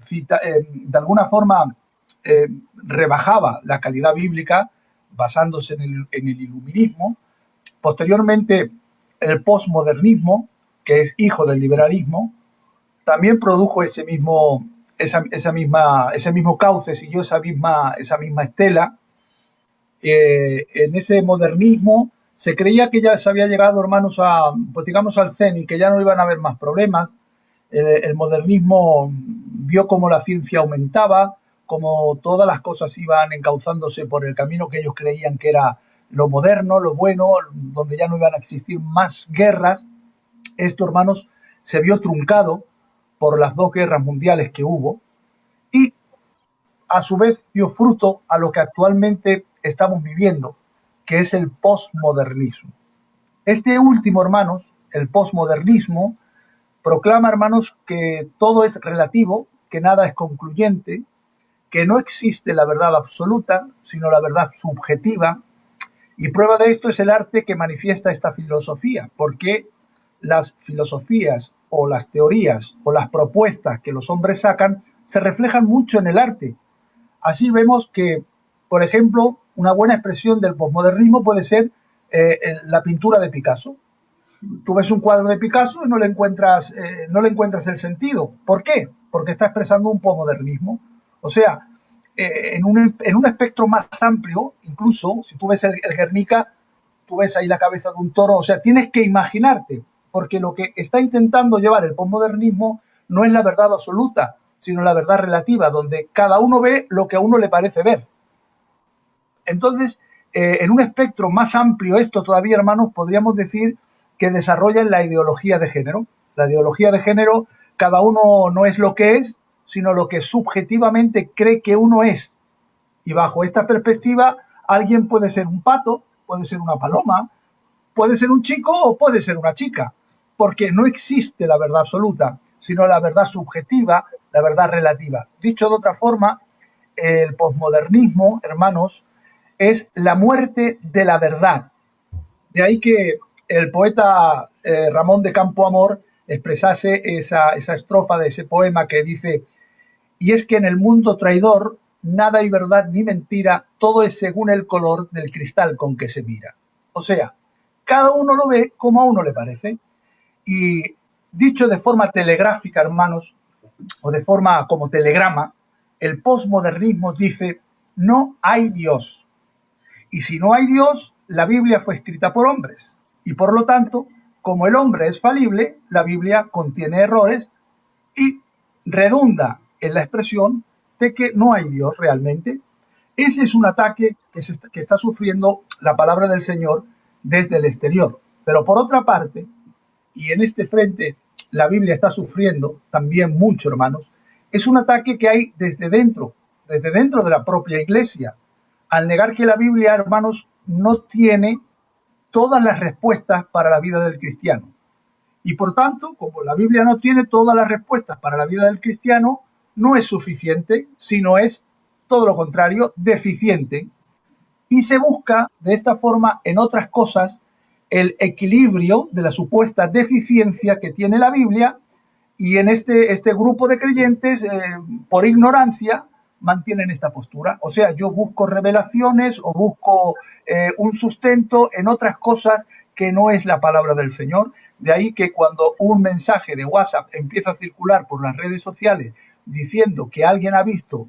de alguna forma rebajaba la calidad bíblica basándose en el iluminismo. Posteriormente, el posmodernismo, que es hijo del liberalismo, también produjo ese mismo cauce, siguió esa misma estela. En ese modernismo se creía que ya se había llegado, hermanos, pues digamos al cenit, que ya no iban a haber más problemas. El modernismo vio cómo la ciencia aumentaba, cómo todas las cosas iban encauzándose por el camino que ellos creían que era lo moderno, lo bueno, donde ya no iban a existir más guerras. Esto, hermanos, se vio truncado por las 2 guerras mundiales que hubo y a su vez dio fruto a lo que actualmente estamos viviendo, que es el posmodernismo. Este último, hermanos, el posmodernismo, proclama, hermanos, que todo es relativo, que nada es concluyente, que no existe la verdad absoluta, sino la verdad subjetiva, y prueba de esto es el arte que manifiesta esta filosofía, porque las filosofías o las teorías o las propuestas que los hombres sacan se reflejan mucho en el arte. Así vemos que, por ejemplo, una buena expresión del posmodernismo puede ser la pintura de Picasso. Tú ves un cuadro de Picasso y no le encuentras el sentido. ¿Por qué? Porque está expresando un posmodernismo. O sea, en un espectro más amplio, incluso si tú ves el Guernica, tú ves ahí la cabeza de un toro. O sea, tienes que imaginarte, porque lo que está intentando llevar el posmodernismo no es la verdad absoluta, sino la verdad relativa, donde cada uno ve lo que a uno le parece ver. Entonces, en un espectro más amplio, esto todavía, hermanos, podríamos decir que desarrollan la ideología de género. La ideología de género, cada uno no es lo que es, sino lo que subjetivamente cree que uno es. Y bajo esta perspectiva, alguien puede ser un pato, puede ser una paloma, puede ser un chico o puede ser una chica, porque no existe la verdad absoluta, sino la verdad subjetiva, la verdad relativa. Dicho de otra forma, el posmodernismo, hermanos, es la muerte de la verdad. De ahí que el poeta Ramón de Campoamor expresase esa estrofa de ese poema que dice: y es que en el mundo traidor nada hay verdad ni mentira, todo es según el color del cristal con que se mira. O sea, cada uno lo ve como a uno le parece. Y dicho de forma telegráfica, hermanos, o de forma como telegrama, el posmodernismo dice: no hay Dios. Y si no hay Dios, la Biblia fue escrita por hombres. Y por lo tanto, como el hombre es falible, la Biblia contiene errores y redunda en la expresión de que no hay Dios realmente. Ese es un ataque que está sufriendo la palabra del Señor desde el exterior. Pero por otra parte, y en este frente la Biblia está sufriendo también mucho, hermanos, es un ataque que hay desde dentro de la propia iglesia, al negar que la Biblia, hermanos, no tiene todas las respuestas para la vida del cristiano. Y por tanto, como la Biblia no tiene todas las respuestas para la vida del cristiano, no es suficiente, sino es todo lo contrario, deficiente. Y se busca de esta forma en otras cosas el equilibrio de la supuesta deficiencia que tiene la Biblia, y en este grupo de creyentes, por ignorancia, mantienen esta postura. O sea, yo busco revelaciones o busco un sustento en otras cosas que no es la palabra del Señor. De ahí que cuando un mensaje de WhatsApp empieza a circular por las redes sociales diciendo que alguien ha visto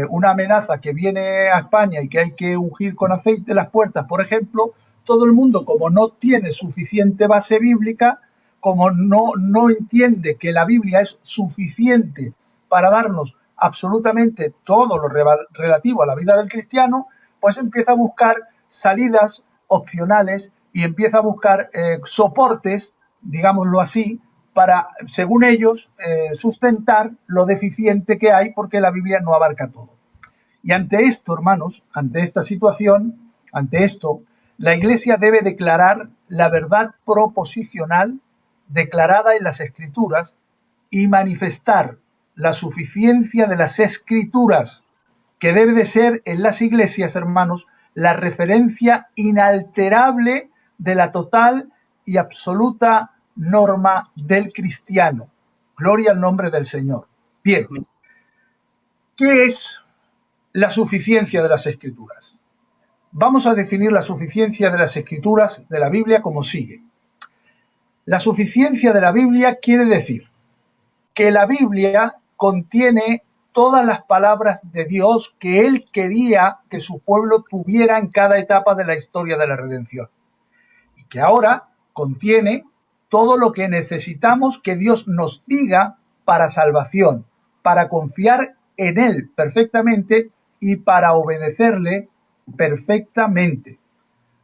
una amenaza que viene a España y que hay que ungir con aceite las puertas, por ejemplo, todo el mundo, como no tiene suficiente base bíblica, como no entiende que la Biblia es suficiente para darnos absolutamente todo lo relativo a la vida del cristiano, pues empieza a buscar salidas opcionales y empieza a buscar soportes, digámoslo así, para, según ellos, sustentar lo deficiente que hay, porque la Biblia no abarca todo. Y ante esto, hermanos, ante esta situación, ante esto, la Iglesia debe declarar la verdad proposicional declarada en las Escrituras y manifestar la suficiencia de las Escrituras, que debe de ser en las iglesias, hermanos, la referencia inalterable de la total y absoluta norma del cristiano. Gloria al nombre del Señor. Bien, ¿Qué es la suficiencia de las Escrituras? Vamos a definir la suficiencia de las Escrituras de la Biblia como sigue. La suficiencia de la Biblia quiere decir que la Biblia contiene todas las palabras de Dios que Él quería que su pueblo tuviera en cada etapa de la historia de la redención. Y que ahora contiene todo lo que necesitamos que Dios nos diga para salvación, para confiar en Él perfectamente y para obedecerle perfectamente.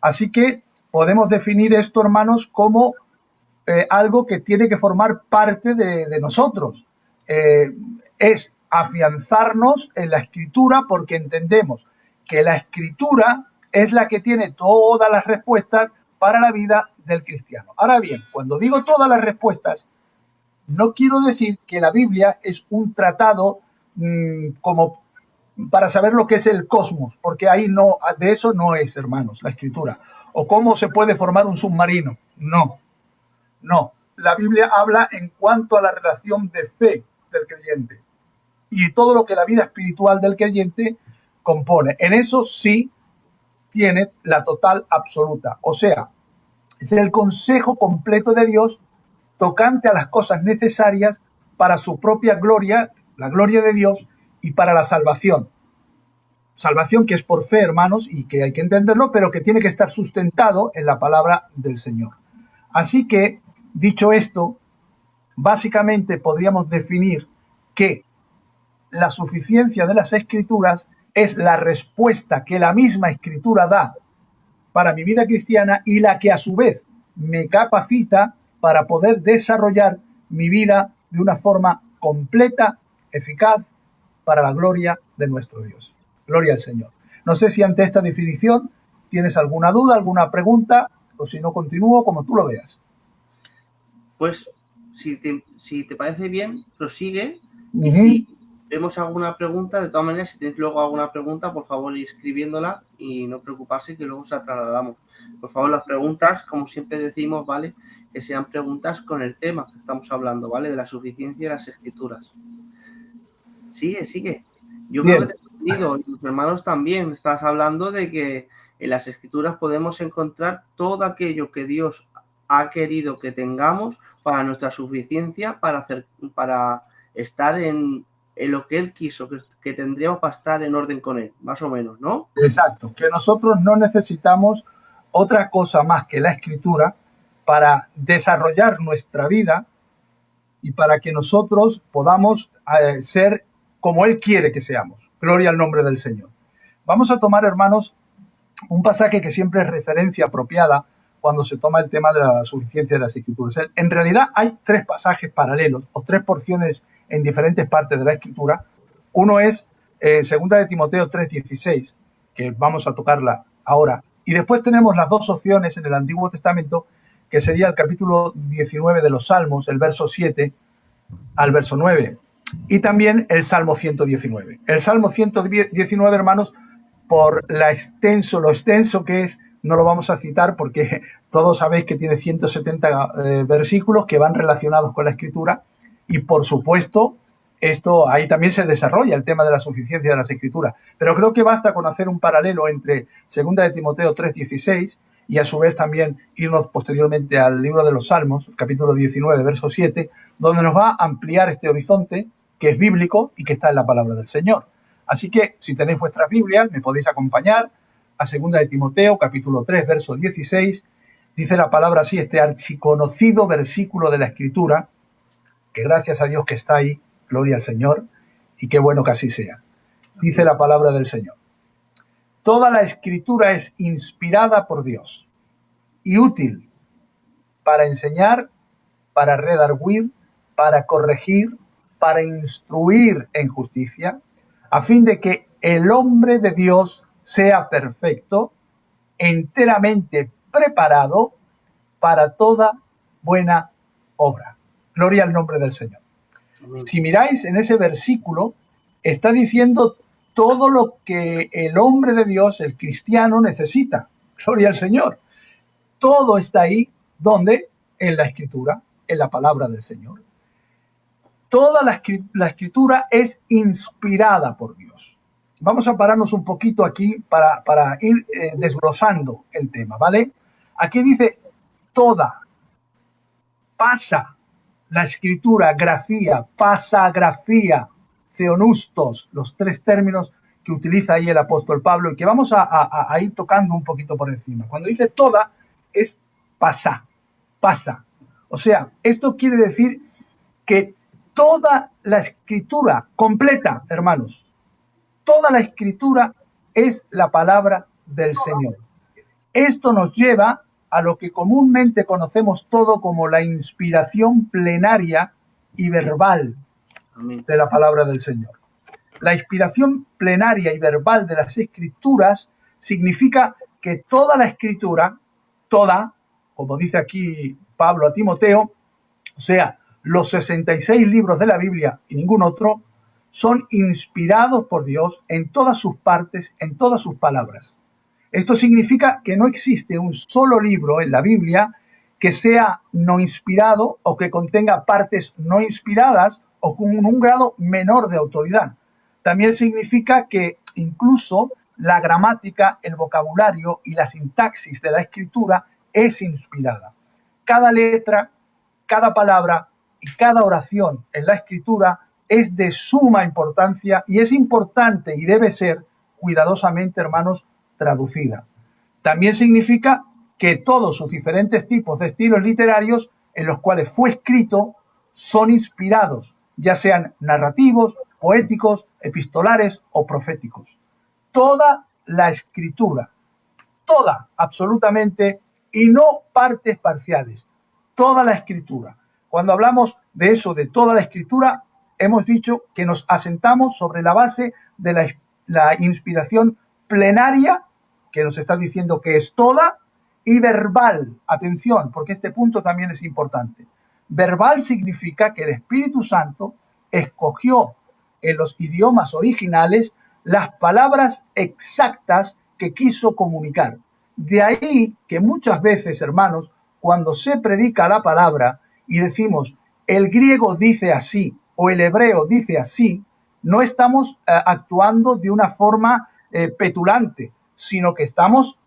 Así que podemos definir esto, hermanos, como algo que tiene que formar parte de nosotros. Es afianzarnos en la Escritura porque entendemos que la Escritura es la que tiene todas las respuestas para la vida del cristiano. Ahora bien, cuando digo todas las respuestas, no quiero decir que la Biblia es un tratado como para saber lo que es el cosmos, porque ahí no, de eso no es, hermanos, la Escritura. O cómo se puede formar un submarino. No. La Biblia habla en cuanto a la relación de fe del creyente y todo lo que la vida espiritual del creyente compone. En eso sí tiene la total absoluta. O sea, es el consejo completo de Dios tocante a las cosas necesarias para su propia gloria, la gloria de Dios, y para la salvación. Salvación que es por fe, hermanos, y que hay que entenderlo, pero que tiene que estar sustentado en la palabra del Señor. Así que, dicho esto, básicamente podríamos definir que la suficiencia de las Escrituras es la respuesta que la misma Escritura da para mi vida cristiana y la que a su vez me capacita para poder desarrollar mi vida de una forma completa, eficaz, para la gloria de nuestro Dios. Gloria al Señor. No sé si ante esta definición tienes alguna duda, alguna pregunta, o si no continúo como tú lo veas. Pues si te parece bien, prosigue. Y si vemos alguna pregunta, de todas maneras, si tienes luego alguna pregunta, por favor, ir escribiéndola y no preocuparse que luego se la trasladamos. Por favor, las preguntas, como siempre decimos, ¿vale? Que sean preguntas con el tema que estamos hablando, ¿vale? De la suficiencia de las Escrituras. Sigue. Yo Bien. creo que te he entendido, y tus hermanos también. Estás hablando de que en las Escrituras podemos encontrar todo aquello que Dios ha querido que tengamos para nuestra suficiencia, para estar en lo que Él quiso, que tendríamos para estar en orden con Él, más o menos, ¿no? Exacto, que nosotros no necesitamos otra cosa más que la Escritura para desarrollar nuestra vida y para que nosotros podamos ser como Él quiere que seamos. Gloria al nombre del Señor. Vamos a tomar, hermanos, un pasaje que siempre es referencia apropiada cuando se toma el tema de la suficiencia de las Escrituras. En realidad hay tres pasajes paralelos o tres porciones en diferentes partes de la Escritura. Uno es 2 de Timoteo 3:16, que vamos a tocarla ahora. Y después tenemos las dos opciones en el Antiguo Testamento, que sería el capítulo 19 de los Salmos, el verso 7 al verso 9. Y también el Salmo 119. El Salmo 119, hermanos, por lo extenso que es, no lo vamos a citar porque todos sabéis que tiene 170 versículos que van relacionados con la Escritura y, por supuesto, esto ahí también se desarrolla el tema de la suficiencia de las Escrituras. Pero creo que basta con hacer un paralelo entre 2 de Timoteo 3:16 y a su vez también irnos posteriormente al libro de los Salmos, capítulo 19, verso 7, donde nos va a ampliar este horizonte que es bíblico y que está en la palabra del Señor. Así que, si tenéis vuestras Biblias, me podéis acompañar a 2 de Timoteo, capítulo 3, verso 16. Dice la palabra así, este archiconocido versículo de la Escritura, que gracias a Dios que está ahí, gloria al Señor, y qué bueno que así sea. Dice la palabra del Señor. Toda la Escritura es inspirada por Dios y útil para enseñar, para redarguir, para corregir, para instruir en justicia, a fin de que el hombre de Dios sea perfecto, enteramente preparado para toda buena obra. Gloria al nombre del Señor. Si miráis en ese versículo, está diciendo todo lo que el hombre de Dios, el cristiano, necesita. Gloria al Señor. Todo está ahí, ¿dónde? En la Escritura, en la palabra del Señor. Toda la escritura es inspirada por Dios. Vamos a pararnos un poquito aquí para ir desglosando el tema, ¿vale? Aquí dice toda, pasa, la escritura, grafía, pasagrafía, theonustos, los tres términos que utiliza ahí el apóstol Pablo y que vamos a ir tocando un poquito por encima. Cuando dice toda, es pasa. O sea, esto quiere decir que toda la escritura completa, hermanos, toda la escritura es la palabra del Señor. Esto nos lleva a lo que comúnmente conocemos todo como la inspiración plenaria y verbal de la palabra del Señor. La inspiración plenaria y verbal de las escrituras significa que toda la escritura, toda, como dice aquí Pablo a Timoteo, o sea, los 66 libros de la Biblia y ningún otro, son inspirados por Dios en todas sus partes, en todas sus palabras. Esto significa que no existe un solo libro en la Biblia que sea no inspirado o que contenga partes no inspiradas o con un grado menor de autoridad. También significa que incluso la gramática, el vocabulario y la sintaxis de la escritura es inspirada. Cada letra, cada palabra y cada oración en la escritura es de suma importancia y es importante y debe ser cuidadosamente, hermanos, traducida. También significa que todos sus diferentes tipos de estilos literarios en los cuales fue escrito son inspirados, ya sean narrativos, poéticos, epistolares o proféticos. Toda la escritura, toda, absolutamente, y no partes parciales, toda la escritura. Cuando hablamos de eso, de toda la escritura, hemos dicho que nos asentamos sobre la base de la inspiración plenaria, que nos está diciendo que es toda, y verbal. Atención, porque este punto también es importante. Verbal significa que el Espíritu Santo escogió en los idiomas originales las palabras exactas que quiso comunicar. De ahí que muchas veces, hermanos, cuando se predica la palabra y decimos el griego dice así o el hebreo dice así, no estamos actuando de una forma petulante, sino que estamos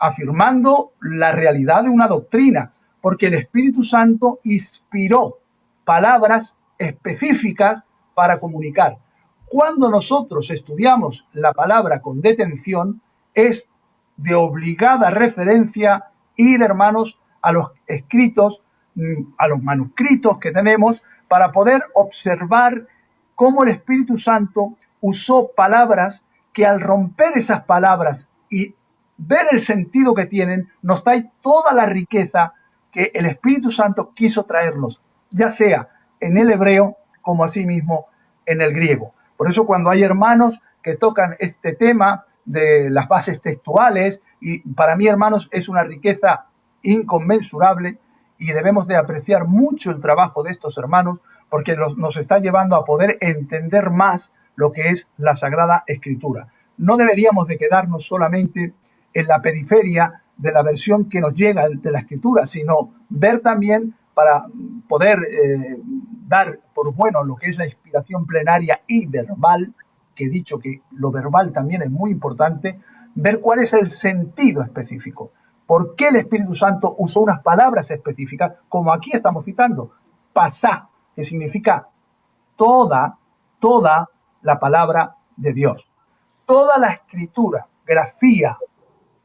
afirmando la realidad de una doctrina, porque el Espíritu Santo inspiró palabras específicas para comunicar. Cuando nosotros estudiamos la palabra con detención, es de obligada referencia ir, hermanos, a los escritos, a los manuscritos que tenemos, para poder observar cómo el Espíritu Santo usó palabras que al romper esas palabras y ver el sentido que tienen, nos trae toda la riqueza que el Espíritu Santo quiso traernos, ya sea en el hebreo como asimismo en el griego. Por eso cuando hay hermanos que tocan este tema de las bases textuales, y para mí, hermanos, es una riqueza inconmensurable y debemos de apreciar mucho el trabajo de estos hermanos porque nos está llevando a poder entender más lo que es la Sagrada Escritura. No deberíamos de quedarnos solamente en la periferia de la versión que nos llega de la Escritura, sino ver también para poder dar por bueno lo que es la inspiración plenaria y verbal, que he dicho que lo verbal también es muy importante, ver cuál es el sentido específico. ¿Por qué el Espíritu Santo usó unas palabras específicas, como aquí estamos citando? Pasá, que significa toda la palabra de Dios. Toda la escritura, grafía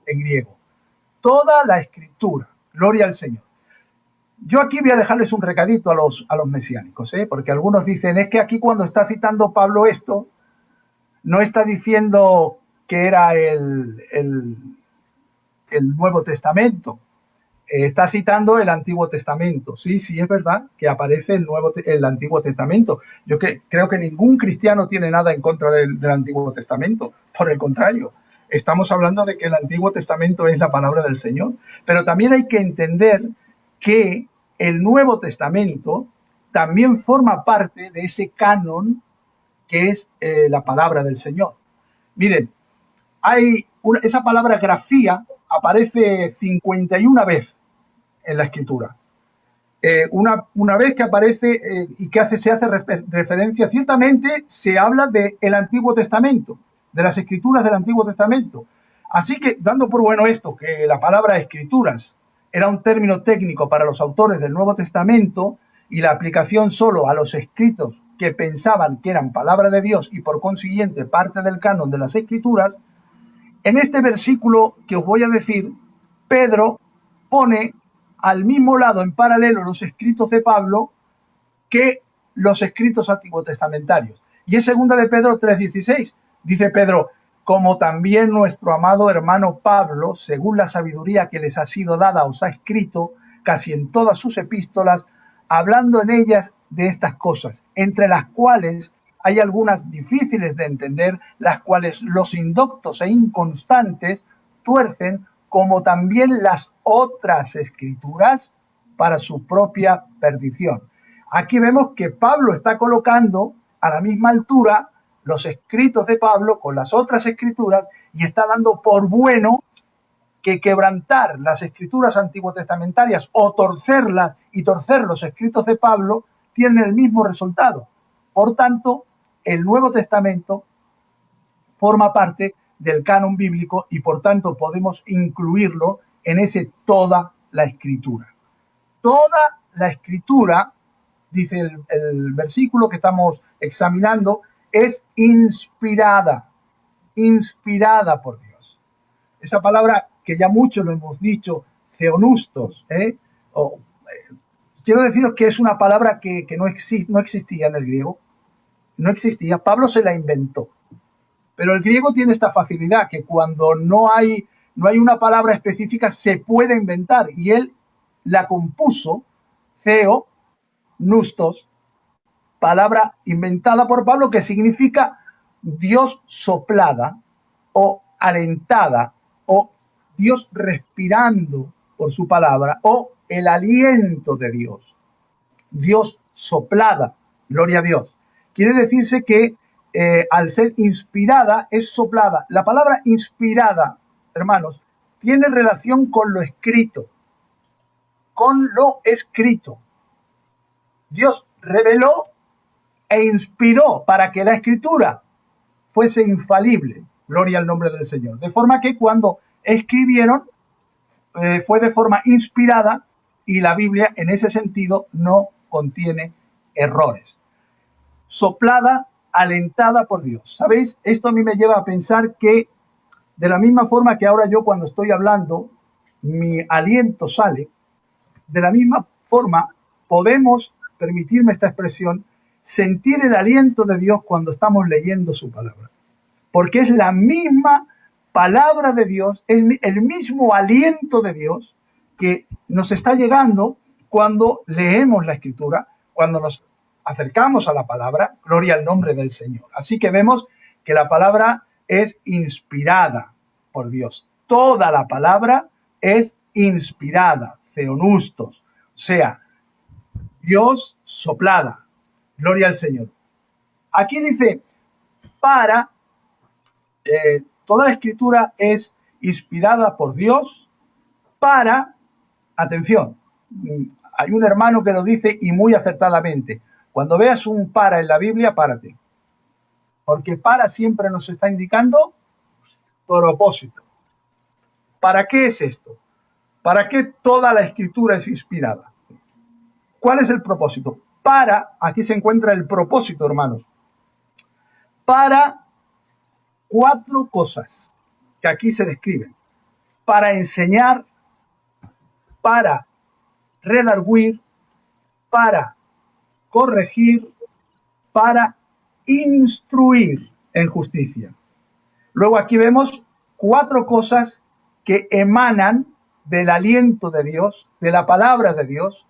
en griego. Toda la escritura. Gloria al Señor. Yo aquí voy a dejarles un recadito a los mesiánicos, porque algunos dicen, es que aquí cuando está citando Pablo esto, no está diciendo que era el Nuevo Testamento, está citando el Antiguo Testamento. Sí, es verdad que aparece el Antiguo Testamento. Yo creo que ningún cristiano tiene nada en contra del Antiguo Testamento. Por el contrario, estamos hablando de que el Antiguo Testamento es la palabra del Señor. Pero también hay que entender que el Nuevo Testamento también forma parte de ese canon que es la palabra del Señor. Miren, esa palabra grafía aparece 51 veces en la Escritura. una vez que aparece y que se hace referencia, ciertamente se habla del Antiguo Testamento, de las escrituras del Antiguo Testamento. Así que, dando por bueno esto, que la palabra escrituras era un término técnico para los autores del Nuevo Testamento y la aplicación solo a los escritos que pensaban que eran palabra de Dios y por consiguiente parte del canon de las escrituras, en este versículo que os voy a decir, Pedro pone al mismo lado, en paralelo, los escritos de Pablo que los escritos antiguotestamentarios. Y es 2 de Pedro 3:16. Dice Pedro, como también nuestro amado hermano Pablo, según la sabiduría que les ha sido dada, os ha escrito casi en todas sus epístolas, hablando en ellas de estas cosas, entre las cuales hay algunas difíciles de entender, las cuales los indoctos e inconstantes tuercen, como también las otras escrituras, para su propia perdición. Aquí vemos que Pablo está colocando a la misma altura los escritos de Pablo con las otras escrituras y está dando por bueno que quebrantar las escrituras antiguotestamentarias o torcerlas y torcer los escritos de Pablo tienen el mismo resultado. Por tanto, el Nuevo Testamento forma parte del canon bíblico y por tanto podemos incluirlo en ese toda la escritura. Toda la escritura, dice el versículo que estamos examinando, es inspirada por Dios. Esa palabra que ya muchos lo hemos dicho, theonustos, quiero deciros que es una palabra que no existía en el griego, no existía, Pablo se la inventó. Pero el griego tiene esta facilidad, que cuando no hay una palabra específica se puede inventar, y él la compuso, theonustos, palabra inventada por Pablo que significa Dios soplada o alentada o Dios respirando por su palabra o el aliento de Dios. Dios soplada, gloria a Dios. Quiere decirse que al ser inspirada es soplada. La palabra inspirada, hermanos, tiene relación con lo escrito. Con lo escrito. Dios reveló e inspiró para que la escritura fuese infalible. Gloria al nombre del Señor. De forma que cuando escribieron fue de forma inspirada y la Biblia en ese sentido no contiene errores. Soplada, alentada por Dios. ¿Sabéis? Esto a mí me lleva a pensar que de la misma forma que ahora yo cuando estoy hablando, mi aliento sale, de la misma forma podemos, permitirme esta expresión, sentir el aliento de Dios cuando estamos leyendo su palabra. Porque es la misma palabra de Dios, es el mismo aliento de Dios que nos está llegando cuando leemos la Escritura, cuando nos acercamos a la palabra, gloria al nombre del Señor. Así que vemos que la palabra es inspirada por Dios. Toda la palabra es inspirada, theonustos, o sea, Dios soplada. Gloria al Señor. Aquí dice, toda la escritura es inspirada por Dios para, atención, hay un hermano que lo dice y muy acertadamente, cuando veas un para en la Biblia, párate. Porque para siempre nos está indicando propósito. ¿Para qué es esto? ¿Para qué toda la escritura es inspirada? ¿Cuál es el propósito? Aquí se encuentra el propósito, hermanos. Para 4 cosas que aquí se describen. Para enseñar, para redarguir, para corregir, para instruir en justicia. Luego aquí vemos 4 cosas que emanan del aliento de Dios, de la palabra de Dios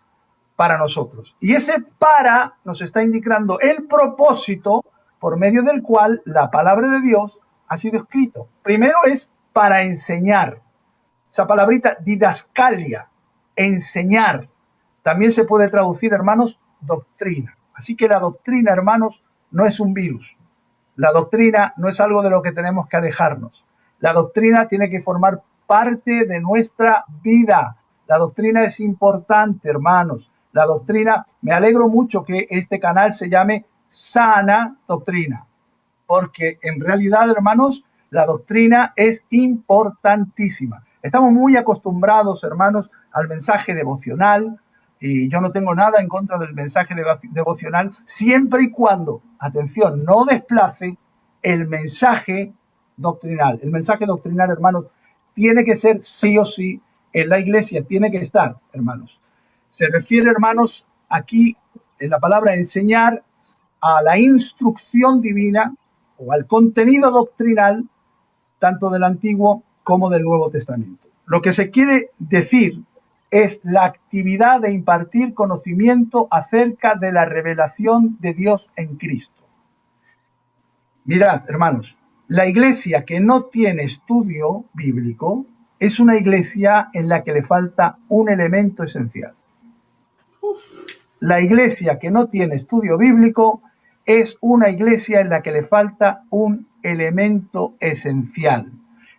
para nosotros. Y ese para nos está indicando el propósito por medio del cual la palabra de Dios ha sido escrito. Primero es para enseñar. Esa palabrita didascalia, enseñar. También se puede traducir, hermanos, doctrina. Así que la doctrina, hermanos, no es un virus. La doctrina no es algo de lo que tenemos que alejarnos. La doctrina tiene que formar parte de nuestra vida. La doctrina es importante, hermanos. La doctrina, me alegro mucho que este canal se llame Sana Doctrina, porque en realidad, hermanos, la doctrina es importantísima. Estamos muy acostumbrados, hermanos, al mensaje devocional, y yo no tengo nada en contra del mensaje devocional, siempre y cuando, atención, no desplace el mensaje doctrinal. El mensaje doctrinal, hermanos, tiene que ser sí o sí en la iglesia, tiene que estar, hermanos. Se refiere, hermanos, aquí en la palabra enseñar a la instrucción divina o al contenido doctrinal tanto del Antiguo como del Nuevo Testamento. Lo que se quiere decir es la actividad de impartir conocimiento acerca de la revelación de Dios en Cristo. Mirad, hermanos, la iglesia que no tiene estudio bíblico es una iglesia en la que le falta un elemento esencial. La iglesia que no tiene estudio bíblico es una iglesia en la que le falta un elemento esencial.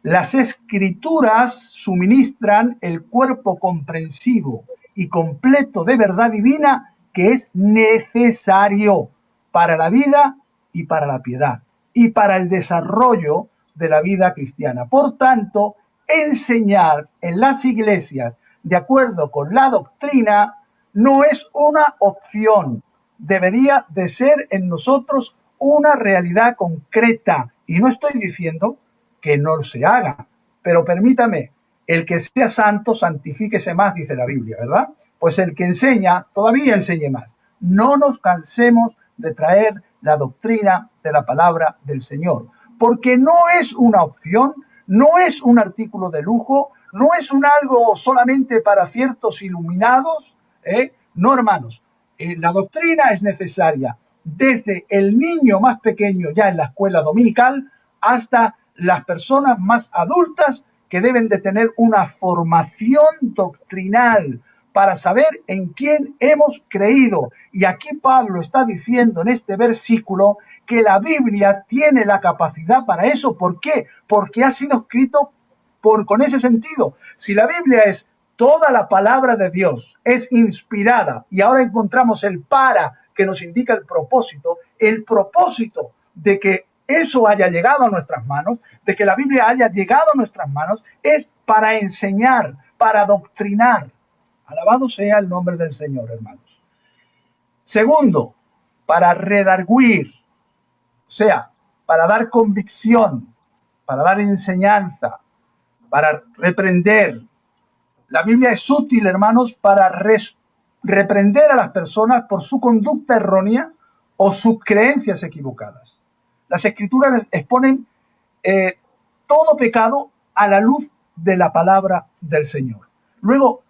Las escrituras suministran el cuerpo comprensivo y completo de verdad divina que es necesario para la vida y para la piedad y para el desarrollo de la vida cristiana. Por tanto, enseñar en las iglesias de acuerdo con la doctrina no es una opción, debería de ser en nosotros una realidad concreta. Y no estoy diciendo que no se haga, pero permítame, el que sea santo, santifíquese más, dice la Biblia, ¿verdad? Pues el que enseña, todavía enseñe más. No nos cansemos de traer la doctrina de la palabra del Señor, porque no es una opción, no es un artículo de lujo, no es un algo solamente para ciertos iluminados, No, hermanos, la doctrina es necesaria desde el niño más pequeño ya en la escuela dominical hasta las personas más adultas que deben de tener una formación doctrinal para saber en quién hemos creído. Y aquí Pablo está diciendo en este versículo que la Biblia tiene la capacidad para eso. ¿Por qué? Porque ha sido escrito con ese sentido. Si la Biblia es toda la palabra de Dios, es inspirada, y ahora encontramos el para que nos indica el propósito de que eso haya llegado a nuestras manos, de que la Biblia haya llegado a nuestras manos, es para enseñar, para doctrinar. Alabado sea el nombre del Señor, hermanos. Segundo, para redarguir, o sea, para dar convicción, para dar enseñanza, para reprender. La Biblia es útil, hermanos, para reprender a las personas por su conducta errónea o sus creencias equivocadas. Las Escrituras exponen todo pecado a la luz de la palabra del Señor. Luego,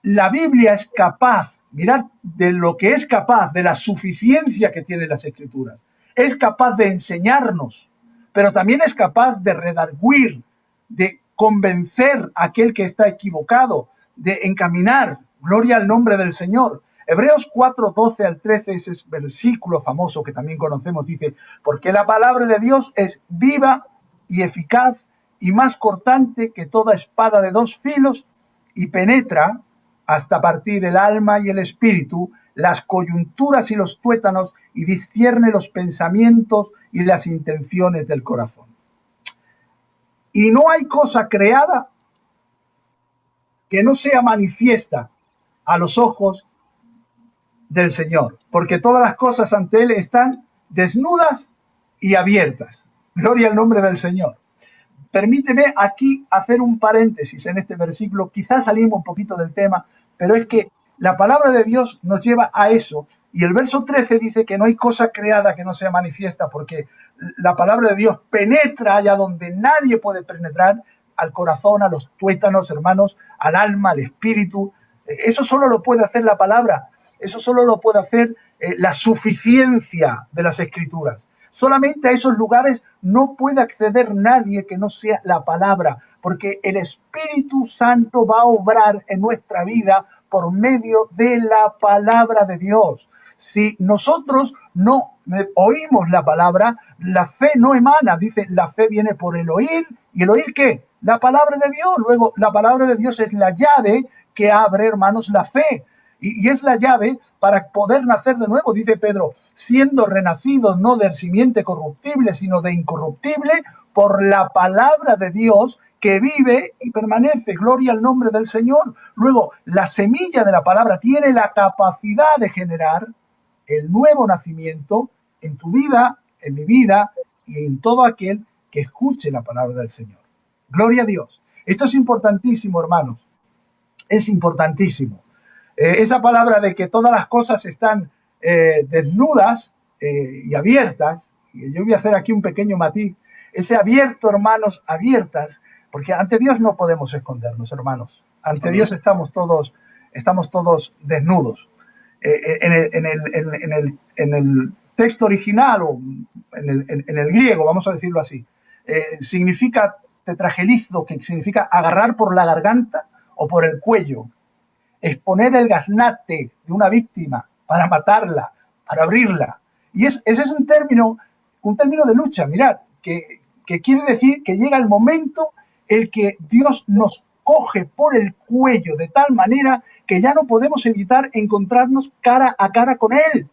la Biblia es capaz, mirad de lo que es capaz, de la suficiencia que tienen las Escrituras. Es capaz de enseñarnos, pero también es capaz de redarguir, de convencer a aquel que está equivocado, de encaminar. Gloria al nombre del Señor. Hebreos 4, 12 al 13, ese versículo famoso que también conocemos, dice, porque la palabra de Dios es viva y eficaz y más cortante que toda espada de dos filos y penetra hasta partir el alma y el espíritu, las coyunturas y los tuétanos, y discierne los pensamientos y las intenciones del corazón. Y no hay cosa creada que no sea manifiesta a los ojos del Señor, porque todas las cosas ante Él están desnudas y abiertas. Gloria al nombre del Señor. Permíteme aquí hacer un paréntesis en este versículo, quizás salimos un poquito del tema, pero es que la palabra de Dios nos lleva a eso, y el verso 13 dice que no hay cosa creada que no sea manifiesta, porque la palabra de Dios penetra allá donde nadie puede penetrar, al corazón, a los tuétanos, hermanos, al alma, al espíritu. Eso solo lo puede hacer la palabra, eso solo lo puede hacer la suficiencia de las Escrituras. Solamente a esos lugares no puede acceder nadie que no sea la palabra, porque el Espíritu Santo va a obrar en nuestra vida por medio de la palabra de Dios. Si nosotros no oímos la palabra, la fe no emana. Dice, la fe viene por el oír. ¿Y el oír qué? La palabra de Dios. Luego, la palabra de Dios es la llave que abre, hermanos, la fe. Y es la llave para poder nacer de nuevo, dice Pedro, siendo renacidos no de simiente corruptible, sino de incorruptible, por la palabra de Dios que vive y permanece. Gloria al nombre del Señor. Luego, la semilla de la palabra tiene la capacidad de generar el nuevo nacimiento en tu vida, en mi vida y en todo aquel que escuche la palabra del Señor. Gloria a Dios. Esto es importantísimo, hermanos. Es importantísimo. Esa palabra de que todas las cosas están desnudas y abiertas, y yo voy a hacer aquí un pequeño matiz, ese abierto, hermanos, abiertas, porque ante Dios no podemos escondernos, hermanos. Ante Dios estamos todos desnudos. En el texto original, o en el griego, vamos a decirlo así, significa tetragelizo, que significa agarrar por la garganta o por el cuello, exponer el gaznate de una víctima para matarla, para abrirla. Y ese es un término de lucha, mirad, que quiere decir que llega el momento en que Dios nos coge por el cuello de tal manera que ya no podemos evitar encontrarnos cara a cara con Él.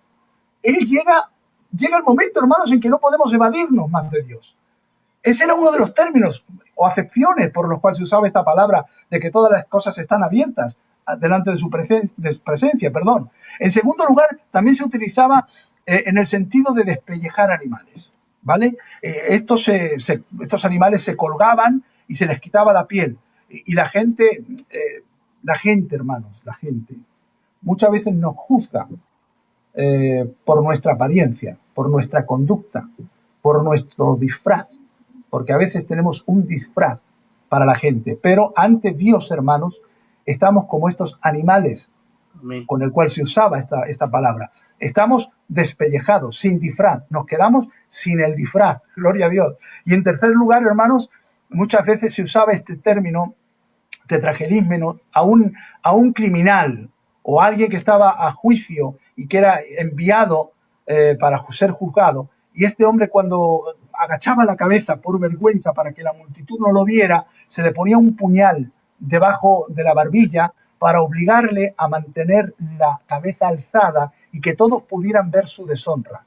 Llega el momento, hermanos, en que no podemos evadirnos más de Dios. Ese era uno de los términos o acepciones por los cuales se usaba esta palabra de que todas las cosas están abiertas delante de su presencia. En segundo lugar, también se utilizaba en el sentido de despellejar animales, ¿vale? Estos animales se colgaban y se les quitaba la piel. Y la gente, hermanos, muchas veces nos juzga por nuestra apariencia, por nuestra conducta, por nuestro disfraz, porque a veces tenemos un disfraz para la gente, pero ante Dios, hermanos, estamos como estos animales con el cual se usaba esta palabra. Estamos despellejados, sin disfraz, nos quedamos sin el disfraz, gloria a Dios. Y en tercer lugar, hermanos, muchas veces se usaba este término tetragelismo a un criminal o a alguien que estaba a juicio y que era enviado para ser juzgado. Y este hombre, cuando agachaba la cabeza por vergüenza para que la multitud no lo viera, se le ponía un puñal debajo de la barbilla para obligarle a mantener la cabeza alzada y que todos pudieran ver su deshonra.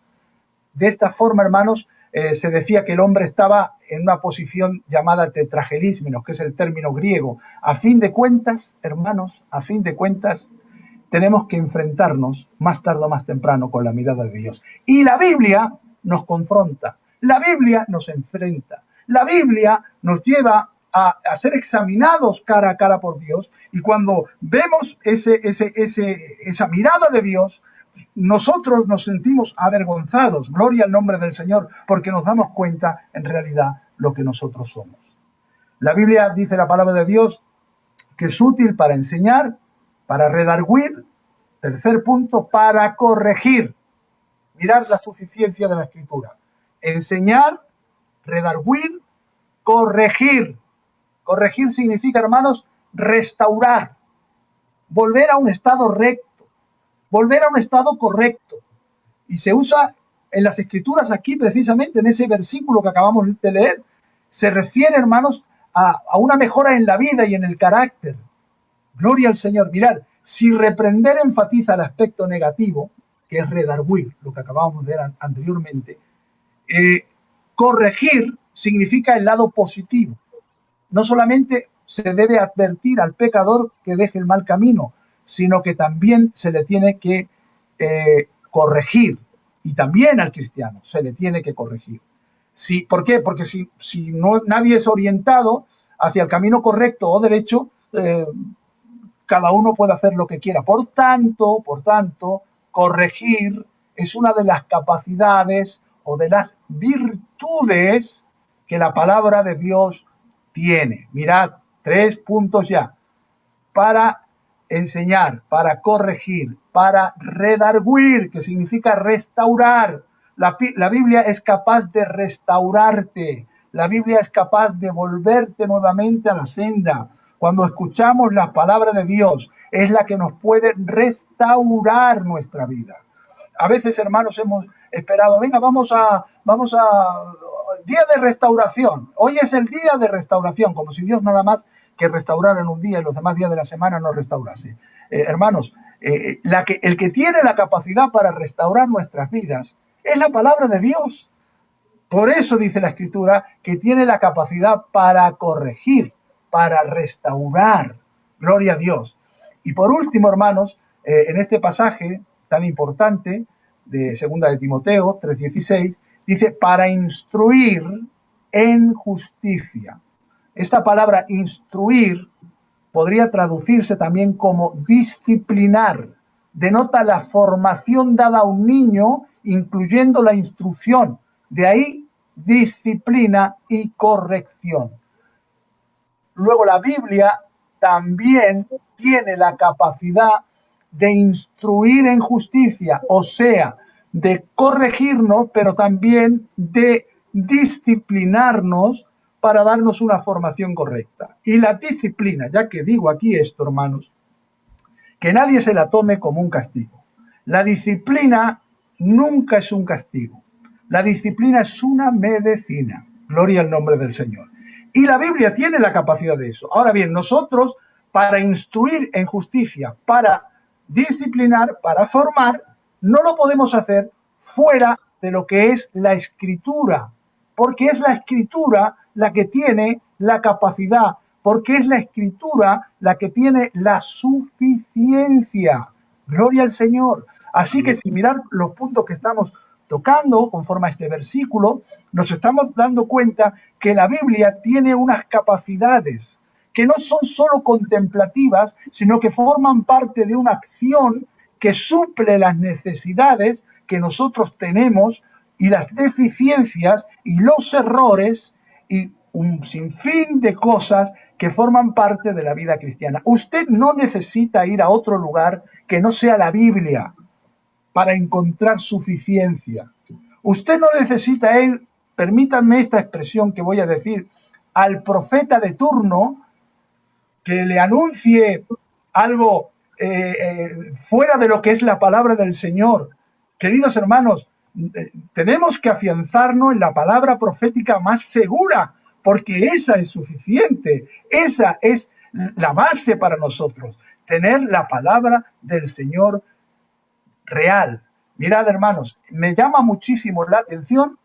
De esta forma, hermanos, se decía que el hombre estaba en una posición llamada tetragelismenos, que es el término griego. A fin de cuentas, hermanos, tenemos que enfrentarnos más tarde o más temprano con la mirada de Dios. Y la Biblia nos confronta, la Biblia nos enfrenta, la Biblia nos lleva a ser examinados cara a cara por Dios, y cuando vemos esa mirada de Dios, nosotros nos sentimos avergonzados, gloria al nombre del Señor, porque nos damos cuenta en realidad lo que nosotros somos. La Biblia dice, la palabra de Dios, que es útil para enseñar, para redarguir, tercer punto, para corregir. Mirad la suficiencia de la Escritura. Enseñar, redarguir, corregir. Corregir significa, hermanos, restaurar, volver a un estado recto, volver a un estado correcto. Y se usa en las Escrituras aquí, precisamente en ese versículo que acabamos de leer, se refiere, hermanos, a una mejora en la vida y en el carácter. Gloria al Señor. Mirad, si reprender enfatiza el aspecto negativo, que es redarguir, lo que acabamos de ver anteriormente, corregir significa el lado positivo. No solamente se debe advertir al pecador que deje el mal camino, sino que también se le tiene que corregir, y también al cristiano se le tiene que corregir. ¿Por qué? Porque si nadie es orientado hacia el camino correcto o derecho, cada uno puede hacer lo que quiera. Por tanto, corregir es una de las capacidades o de las virtudes que la palabra de Dios tiene. Mirad, 3 puntos ya. Para enseñar, para corregir, para redarguir, que significa restaurar. La Biblia es capaz de restaurarte. La Biblia es capaz de volverte nuevamente a la senda. Cuando escuchamos la palabra de Dios, es la que nos puede restaurar nuestra vida. A veces, hermanos, hemos esperado, venga, vamos a día de restauración. Hoy es el día de restauración, como si Dios nada más que restaurara en un día y los demás días de la semana no restaurase. Hermanos, el que tiene la capacidad para restaurar nuestras vidas es la palabra de Dios. Por eso dice la Escritura que tiene la capacidad para corregir, para restaurar. Gloria a Dios. Y por último, hermanos, en este pasaje tan importante de 2 de Timoteo 3:16, dice, para instruir en justicia. Esta palabra instruir podría traducirse también como disciplinar. Denota la formación dada a un niño, incluyendo la instrucción. De ahí, disciplina y corrección. Luego, la Biblia también tiene la capacidad de instruir en justicia, o sea, de corregirnos, pero también de disciplinarnos para darnos una formación correcta. Y la disciplina, ya que digo aquí esto, hermanos, que nadie se la tome como un castigo. La disciplina nunca es un castigo. La disciplina es una medicina. Gloria al nombre del Señor. Y la Biblia tiene la capacidad de eso. Ahora bien, nosotros, para instruir en justicia, para disciplinar, para formar, no lo podemos hacer fuera de lo que es la Escritura, porque es la Escritura la que tiene la capacidad, porque es la Escritura la que tiene la suficiencia. Gloria al Señor. Así que si mirar los puntos que estamos tocando conforme a este versículo, nos estamos dando cuenta que la Biblia tiene unas capacidades que no son solo contemplativas, sino que forman parte de una acción que suple las necesidades que nosotros tenemos y las deficiencias y los errores y un sinfín de cosas que forman parte de la vida cristiana. Usted no necesita ir a otro lugar que no sea la Biblia para encontrar suficiencia. Usted no necesita ir, permítanme esta expresión que voy a decir, al profeta de turno que le anuncie algo fuera de lo que es la palabra del Señor. Queridos hermanos, tenemos que afianzarnos en la palabra profética más segura, porque esa es suficiente, esa es la base para nosotros, tener la palabra del Señor real. Mirad, hermanos, me llama muchísimo la atención,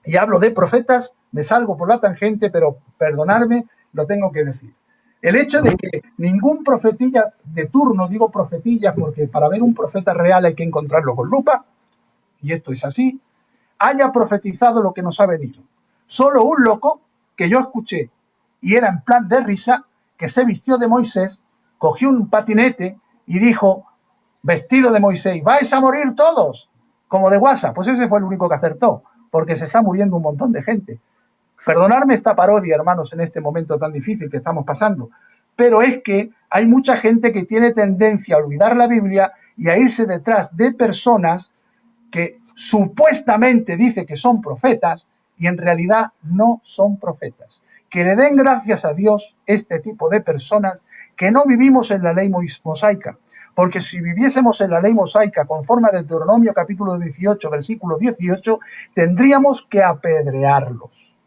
y hablo de profetas, me salgo por la tangente, pero perdonadme, lo tengo que decir. El hecho de que ningún profetilla de turno, digo profetilla porque para ver un profeta real hay que encontrarlo con lupa, y esto es así, haya profetizado lo que nos ha venido. Solo un loco que yo escuché, y era en plan de risa, que se vistió de Moisés, cogió un patinete y dijo, vestido de Moisés, vais a morir todos, como de guasa. Pues ese fue el único que acertó, porque se está muriendo un montón de gente. Perdonadme esta parodia, hermanos, en este momento tan difícil que estamos pasando, pero es que hay mucha gente que tiene tendencia a olvidar la Biblia y a irse detrás de personas que supuestamente dice que son profetas y en realidad no son profetas. Que le den gracias a Dios este tipo de personas que no vivimos en la ley mosaica, porque si viviésemos en la ley mosaica conforme a Deuteronomio capítulo 18, versículo 18, tendríamos que apedrearlos.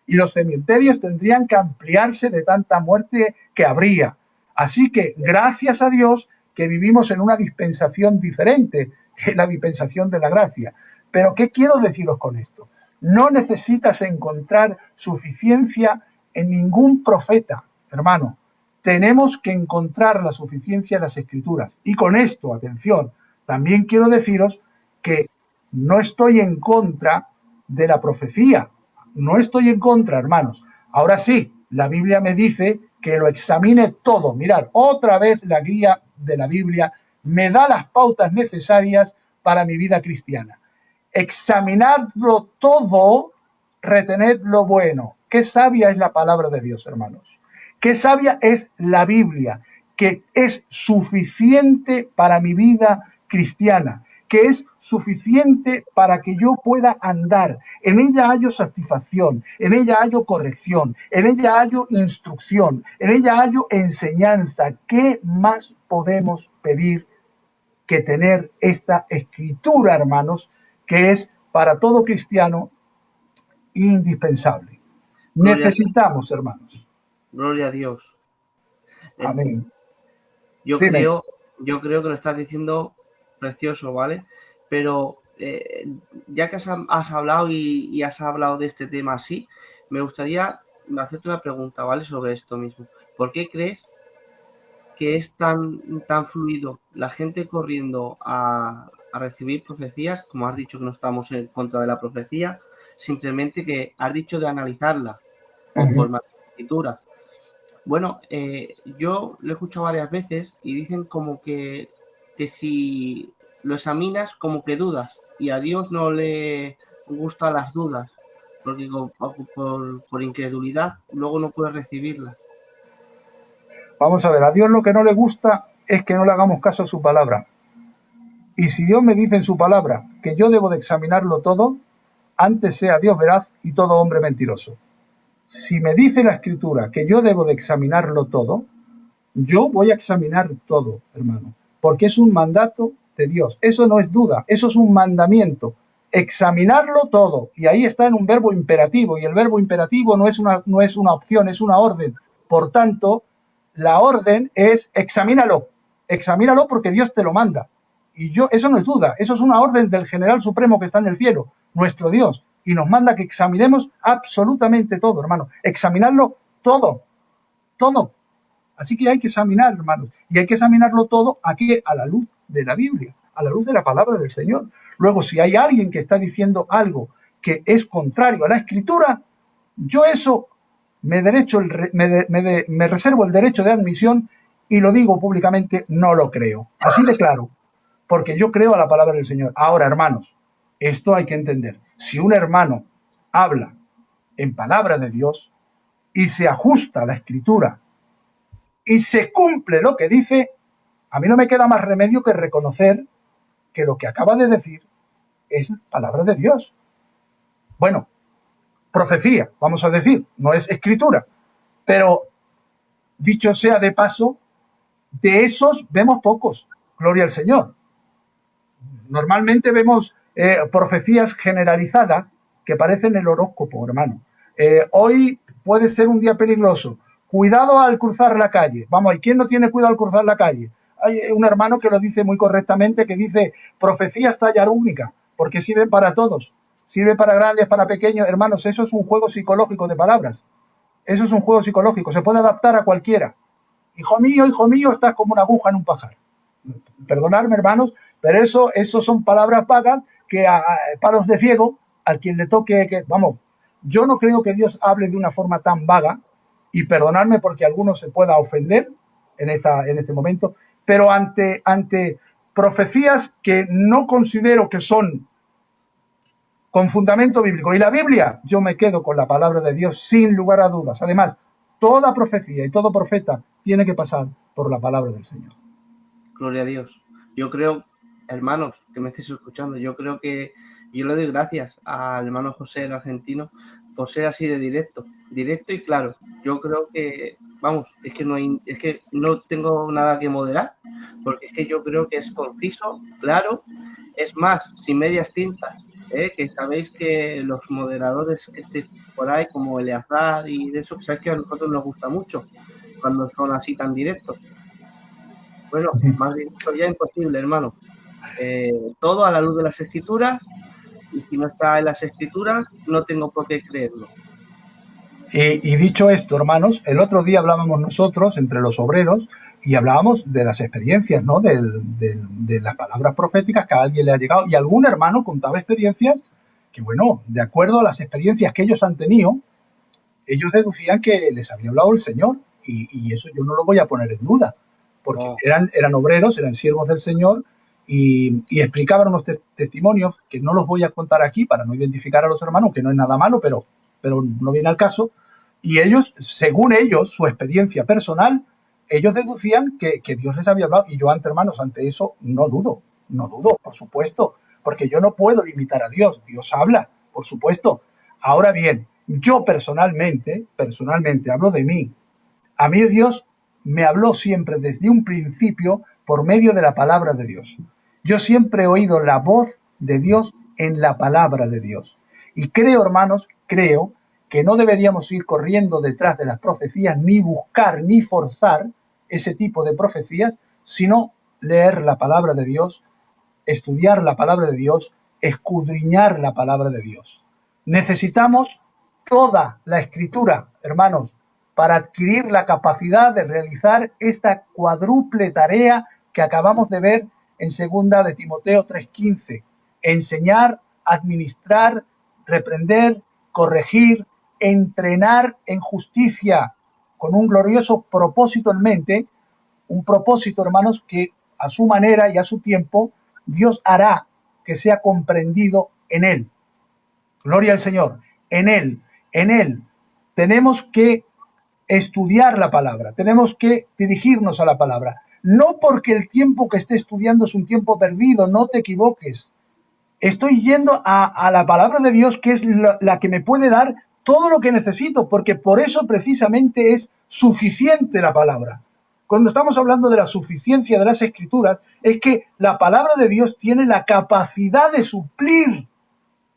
Y los cementerios tendrían que ampliarse de tanta muerte que habría. Así que gracias a Dios que vivimos en una dispensación diferente, que es la dispensación de la gracia. Pero ¿qué quiero deciros con esto? No necesitas encontrar suficiencia en ningún profeta, hermano. Tenemos que encontrar la suficiencia en las Escrituras. Y con esto, atención, también quiero deciros que no estoy en contra de la profecía. No estoy en contra, hermanos. Ahora sí, la Biblia me dice que lo examine todo. Mirad, otra vez la guía de la Biblia me da las pautas necesarias para mi vida cristiana. Examinadlo todo, retened lo bueno. Qué sabia es la palabra de Dios, hermanos. Qué sabia es la Biblia, que es suficiente para mi vida cristiana, que es suficiente para que yo pueda andar. En ella hallo satisfacción, en ella hallo corrección, en ella hallo instrucción, en ella hallo enseñanza. ¿Qué más podemos pedir que tener esta Escritura, hermanos, que es para todo cristiano indispensable. Necesitamos, hermanos. Gloria a Dios. Amén. Yo creo que lo estás diciendo precioso, ¿vale? Pero ya que has hablado y has hablado de este tema así, me gustaría hacerte una pregunta, ¿vale? Sobre esto mismo. ¿Por qué crees que es tan fluido la gente corriendo a recibir profecías? Como has dicho que no estamos en contra de la profecía, simplemente que has dicho de analizarla conforme a la escritura. Bueno, yo lo he escuchado varias veces y dicen como que si lo examinas como que dudas, y a Dios no le gustan las dudas, porque por incredulidad luego no puedes recibirlas. Vamos a ver, a Dios lo que no le gusta es que no le hagamos caso a su palabra. Y si Dios me dice en su palabra que yo debo de examinarlo todo, antes sea Dios veraz y todo hombre mentiroso. Si me dice la Escritura que yo debo de examinarlo todo, yo voy a examinar todo, hermano, porque es un mandato de Dios. Eso no es duda, eso es un mandamiento. Examinarlo todo. Y ahí está en un verbo imperativo, y el verbo imperativo no es una opción, es una orden. Por tanto, la orden es examínalo. Examínalo porque Dios te lo manda. Y eso no es duda, eso es una orden del General Supremo que está en el cielo, nuestro Dios, y nos manda que examinemos absolutamente todo, hermano. Examinarlo todo, todo. Así que hay que examinar, hermanos, y hay que examinarlo todo aquí a la luz de la Biblia, a la luz de la palabra del Señor. Luego, si hay alguien que está diciendo algo que es contrario a la Escritura, yo eso me reservo el derecho de admisión y lo digo públicamente, no lo creo. Así de claro, porque yo creo a la palabra del Señor. Ahora, hermanos, esto hay que entender. Si un hermano habla en palabra de Dios y se ajusta a la Escritura y se cumple lo que dice, a mí no me queda más remedio que reconocer que lo que acaba de decir es palabra de Dios. Bueno, profecía, vamos a decir, no es escritura, pero dicho sea de paso, de esos vemos pocos, gloria al Señor. Normalmente vemos profecías generalizadas que parecen el horóscopo, hermano. Hoy puede ser un día peligroso. Cuidado al cruzar la calle. Vamos, ¿y quién no tiene cuidado al cruzar la calle? Hay un hermano que lo dice muy correctamente, que dice, profecías talla única, porque sirven para todos. Sirve para grandes, para pequeños. Hermanos, eso es un juego psicológico de palabras. Eso es un juego psicológico. Se puede adaptar a cualquiera. Hijo mío, estás como una aguja en un pajar. Perdonadme, hermanos, pero eso son palabras vagas que palos de ciego, al quien le toque, vamos, yo no creo que Dios hable de una forma tan vaga, y perdonadme porque alguno se pueda ofender en este momento, pero ante profecías que no considero que son con fundamento bíblico, y la Biblia, yo me quedo con la palabra de Dios sin lugar a dudas. Además, toda profecía y todo profeta tiene que pasar por la palabra del Señor. Gloria a Dios. Yo creo, hermanos, que me estéis escuchando, yo le doy gracias al hermano José, el argentino, por ser así de directo y claro. Yo creo que, vamos, es que no tengo nada que moderar, porque es que yo creo que es conciso, claro, es más, sin medias tintas, que sabéis que los moderadores que estéis por ahí, como Eleazar y de eso, sabéis que a nosotros nos gusta mucho cuando son así tan directos. Bueno, más directo ya imposible, hermano. Todo a la luz de las Escrituras, y si no está en las Escrituras, no tengo por qué creerlo. Y dicho esto, hermanos, el otro día hablábamos nosotros, entre los obreros, y hablábamos de las experiencias, ¿no? De las palabras proféticas que a alguien le ha llegado, y algún hermano contaba experiencias que, bueno, de acuerdo a las experiencias que ellos han tenido, ellos deducían que les había hablado el Señor, y eso yo no lo voy a poner en duda, porque eran obreros, eran siervos del Señor, y explicaban unos testimonios que no los voy a contar aquí para no identificar a los hermanos, que no es nada malo, pero no viene al caso. Y ellos, según ellos, su experiencia personal, ellos deducían que Dios les había hablado. Y yo, hermanos, ante eso no dudo, por supuesto, porque yo no puedo limitar a Dios. Dios habla, por supuesto. Ahora bien, yo personalmente, hablo de mí. A mí Dios me habló siempre desde un principio por medio de la palabra de Dios. Yo siempre he oído la voz de Dios en la palabra de Dios. Y creo, hermanos, creo que no deberíamos ir corriendo detrás de las profecías, ni buscar, ni forzar ese tipo de profecías, sino leer la palabra de Dios, estudiar la palabra de Dios, escudriñar la palabra de Dios. Necesitamos toda la escritura, hermanos, para adquirir la capacidad de realizar esta cuádruple tarea que acabamos de ver en 2 de Timoteo 3:15. Enseñar, administrar, reprender, corregir, entrenar en justicia, con un glorioso propósito en mente, un propósito, hermanos, que a su manera y a su tiempo Dios hará que sea comprendido en él. Gloria al Señor. En él. Tenemos que estudiar la palabra, tenemos que dirigirnos a la palabra. No porque el tiempo que esté estudiando es un tiempo perdido, no te equivoques. Estoy yendo a la palabra de Dios, que es la que me puede dar todo lo que necesito, porque por eso precisamente es suficiente la palabra. Cuando estamos hablando de la suficiencia de las Escrituras, es que la palabra de Dios tiene la capacidad de suplir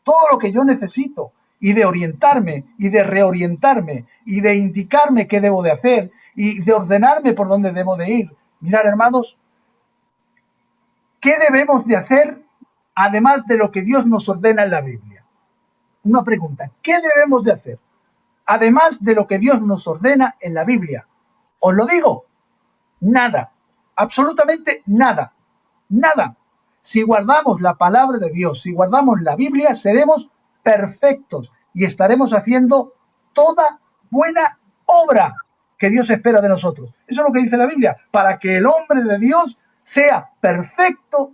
todo lo que yo necesito y de orientarme y de reorientarme y de indicarme qué debo de hacer y de ordenarme por dónde debo de ir. Mirad, hermanos, ¿qué debemos de hacer además de lo que Dios nos ordena en la Biblia? Una pregunta, ¿qué debemos de hacer además de lo que Dios nos ordena en la Biblia? Os lo digo, nada, absolutamente nada, nada. Si guardamos la palabra de Dios, si guardamos la Biblia, seremos perfectos y estaremos haciendo toda buena obra que Dios espera de nosotros. Eso es lo que dice la Biblia, para que el hombre de Dios sea perfecto,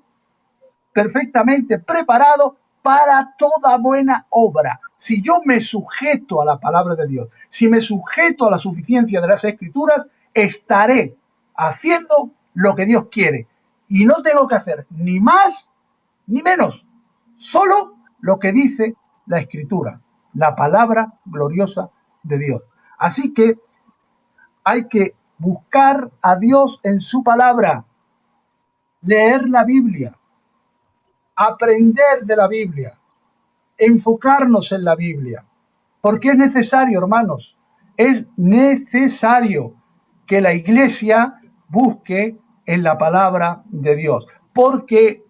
perfectamente preparado para toda buena obra. Si yo me sujeto a la palabra de Dios, si me sujeto a la suficiencia de las Escrituras, estaré haciendo lo que Dios quiere. Y no tengo que hacer ni más ni menos, solo lo que dice la Escritura, la palabra gloriosa de Dios. Así que hay que buscar a Dios en su palabra, leer la Biblia, aprender de la Biblia, enfocarnos en la Biblia, porque es necesario, hermanos, es necesario que la Iglesia busque en la palabra de Dios, porque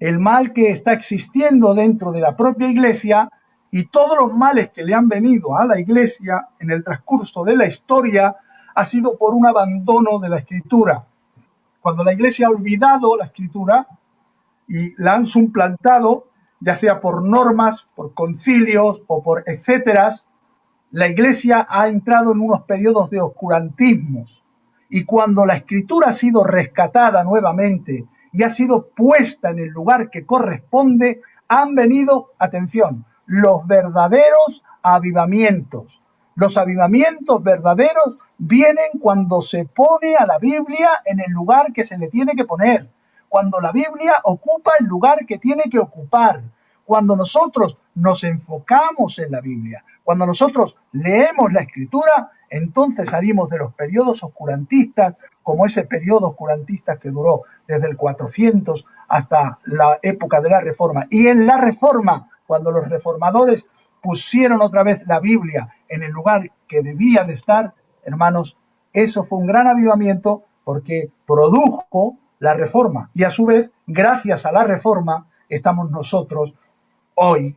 el mal que está existiendo dentro de la propia Iglesia y todos los males que le han venido a la Iglesia en el transcurso de la historia ha sido por un abandono de la Escritura. Cuando la Iglesia ha olvidado la Escritura y la han suplantado, ya sea por normas, por concilios o por etcéteras, la Iglesia ha entrado en unos periodos de oscurantismos. Y cuando la Escritura ha sido rescatada nuevamente y ha sido puesta en el lugar que corresponde, han venido, atención, los verdaderos avivamientos. Los avivamientos verdaderos vienen cuando se pone a la Biblia en el lugar que se le tiene que poner, cuando la Biblia ocupa el lugar que tiene que ocupar, cuando nosotros nos enfocamos en la Biblia, cuando nosotros leemos la Escritura, entonces salimos de los periodos oscurantistas, como ese periodo oscurantista que duró desde el 400 hasta la época de la Reforma. Y en la Reforma, cuando los reformadores pusieron otra vez la Biblia en el lugar que debía de estar, hermanos, eso fue un gran avivamiento porque produjo la Reforma. Y a su vez, gracias a la Reforma, estamos nosotros hoy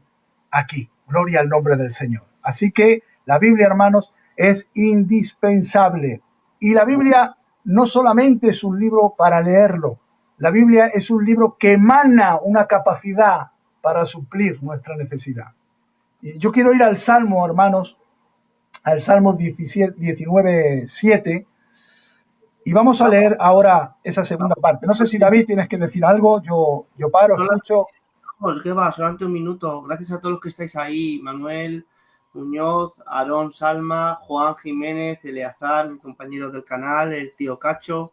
aquí. Gloria al nombre del Señor. Así que la Biblia, hermanos, es indispensable. Y la Biblia no solamente es un libro para leerlo, la Biblia es un libro que emana una capacidad para suplir nuestra necesidad. Y yo quiero ir al Salmo, hermanos, al Salmo 19:7, y vamos a leer ahora esa segunda parte. No sé si, David, tienes que decir algo, yo paro, escucho. ¿Qué va? Solamente un minuto. Gracias a todos los que estáis ahí, Manuel Muñoz, Aarón Salma, Juan Jiménez, Eleazar, mi compañero del canal, el tío Cacho,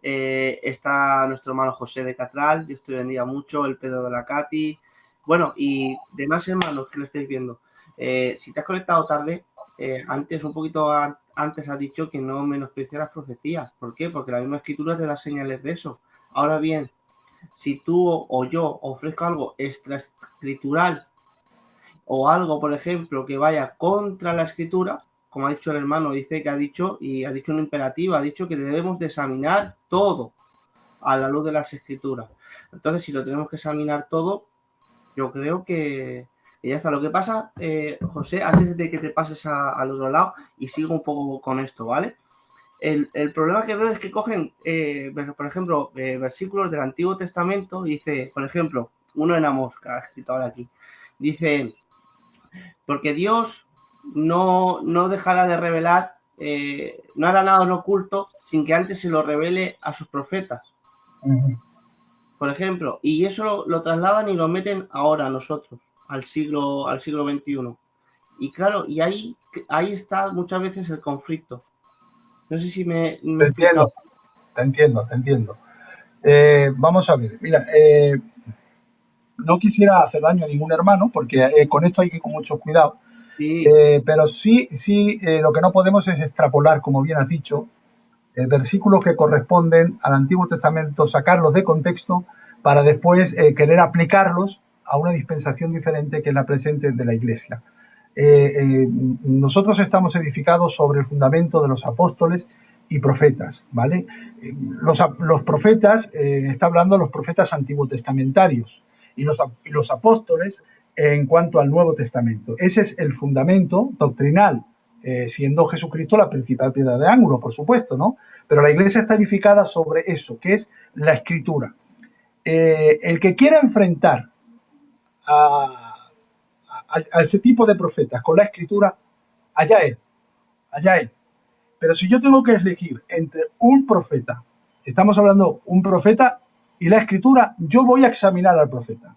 está nuestro hermano José de Catral, Dios te bendiga mucho, el Pedro de la Cati, bueno, y demás hermanos que lo estáis viendo. Si te has conectado tarde, un poquito antes has dicho que no menosprecies las profecías. ¿Por qué? Porque la misma Escritura te da señales de eso. Ahora bien, Si tú o yo ofrezco algo extraescritural o algo, por ejemplo, que vaya contra la escritura, como ha dicho el hermano, dice que ha dicho un imperativo, ha dicho que debemos de examinar todo a la luz de las escrituras. Entonces, si lo tenemos que examinar todo, yo creo que ya está. Lo que pasa, José, antes de que te pases al otro lado, y sigo un poco con esto, ¿vale? El problema que veo es que cogen, por ejemplo, versículos del Antiguo Testamento, dice, por ejemplo, uno en Amós, que ha escrito ahora aquí, dice, porque Dios no dejará de revelar, no hará nada en oculto sin que antes se lo revele a sus profetas. Por ejemplo, y eso lo trasladan y lo meten ahora a nosotros, al siglo XXI. Y claro, y ahí está muchas veces el conflicto. No sé si me he explicado. Te entiendo. Vamos a ver, mira, no quisiera hacer daño a ningún hermano, porque con esto hay que ir con mucho cuidado. Sí. Pero sí, lo que no podemos es extrapolar, como bien has dicho, versículos que corresponden al Antiguo Testamento, sacarlos de contexto para después querer aplicarlos a una dispensación diferente que es la presente de la Iglesia. Nosotros estamos edificados sobre el fundamento de los apóstoles y profetas, ¿vale? Los profetas, está hablando de los profetas antiguotestamentarios y los apóstoles en cuanto al Nuevo Testamento. Ese es el fundamento doctrinal, siendo Jesucristo la principal piedra de ángulo, por supuesto, ¿no? Pero la Iglesia está edificada sobre eso, que es la Escritura. El que quiera enfrentar a ese tipo de profetas con la Escritura, allá él. Pero si yo tengo que elegir entre un profeta, estamos hablando un profeta y la Escritura, yo voy a examinar al profeta.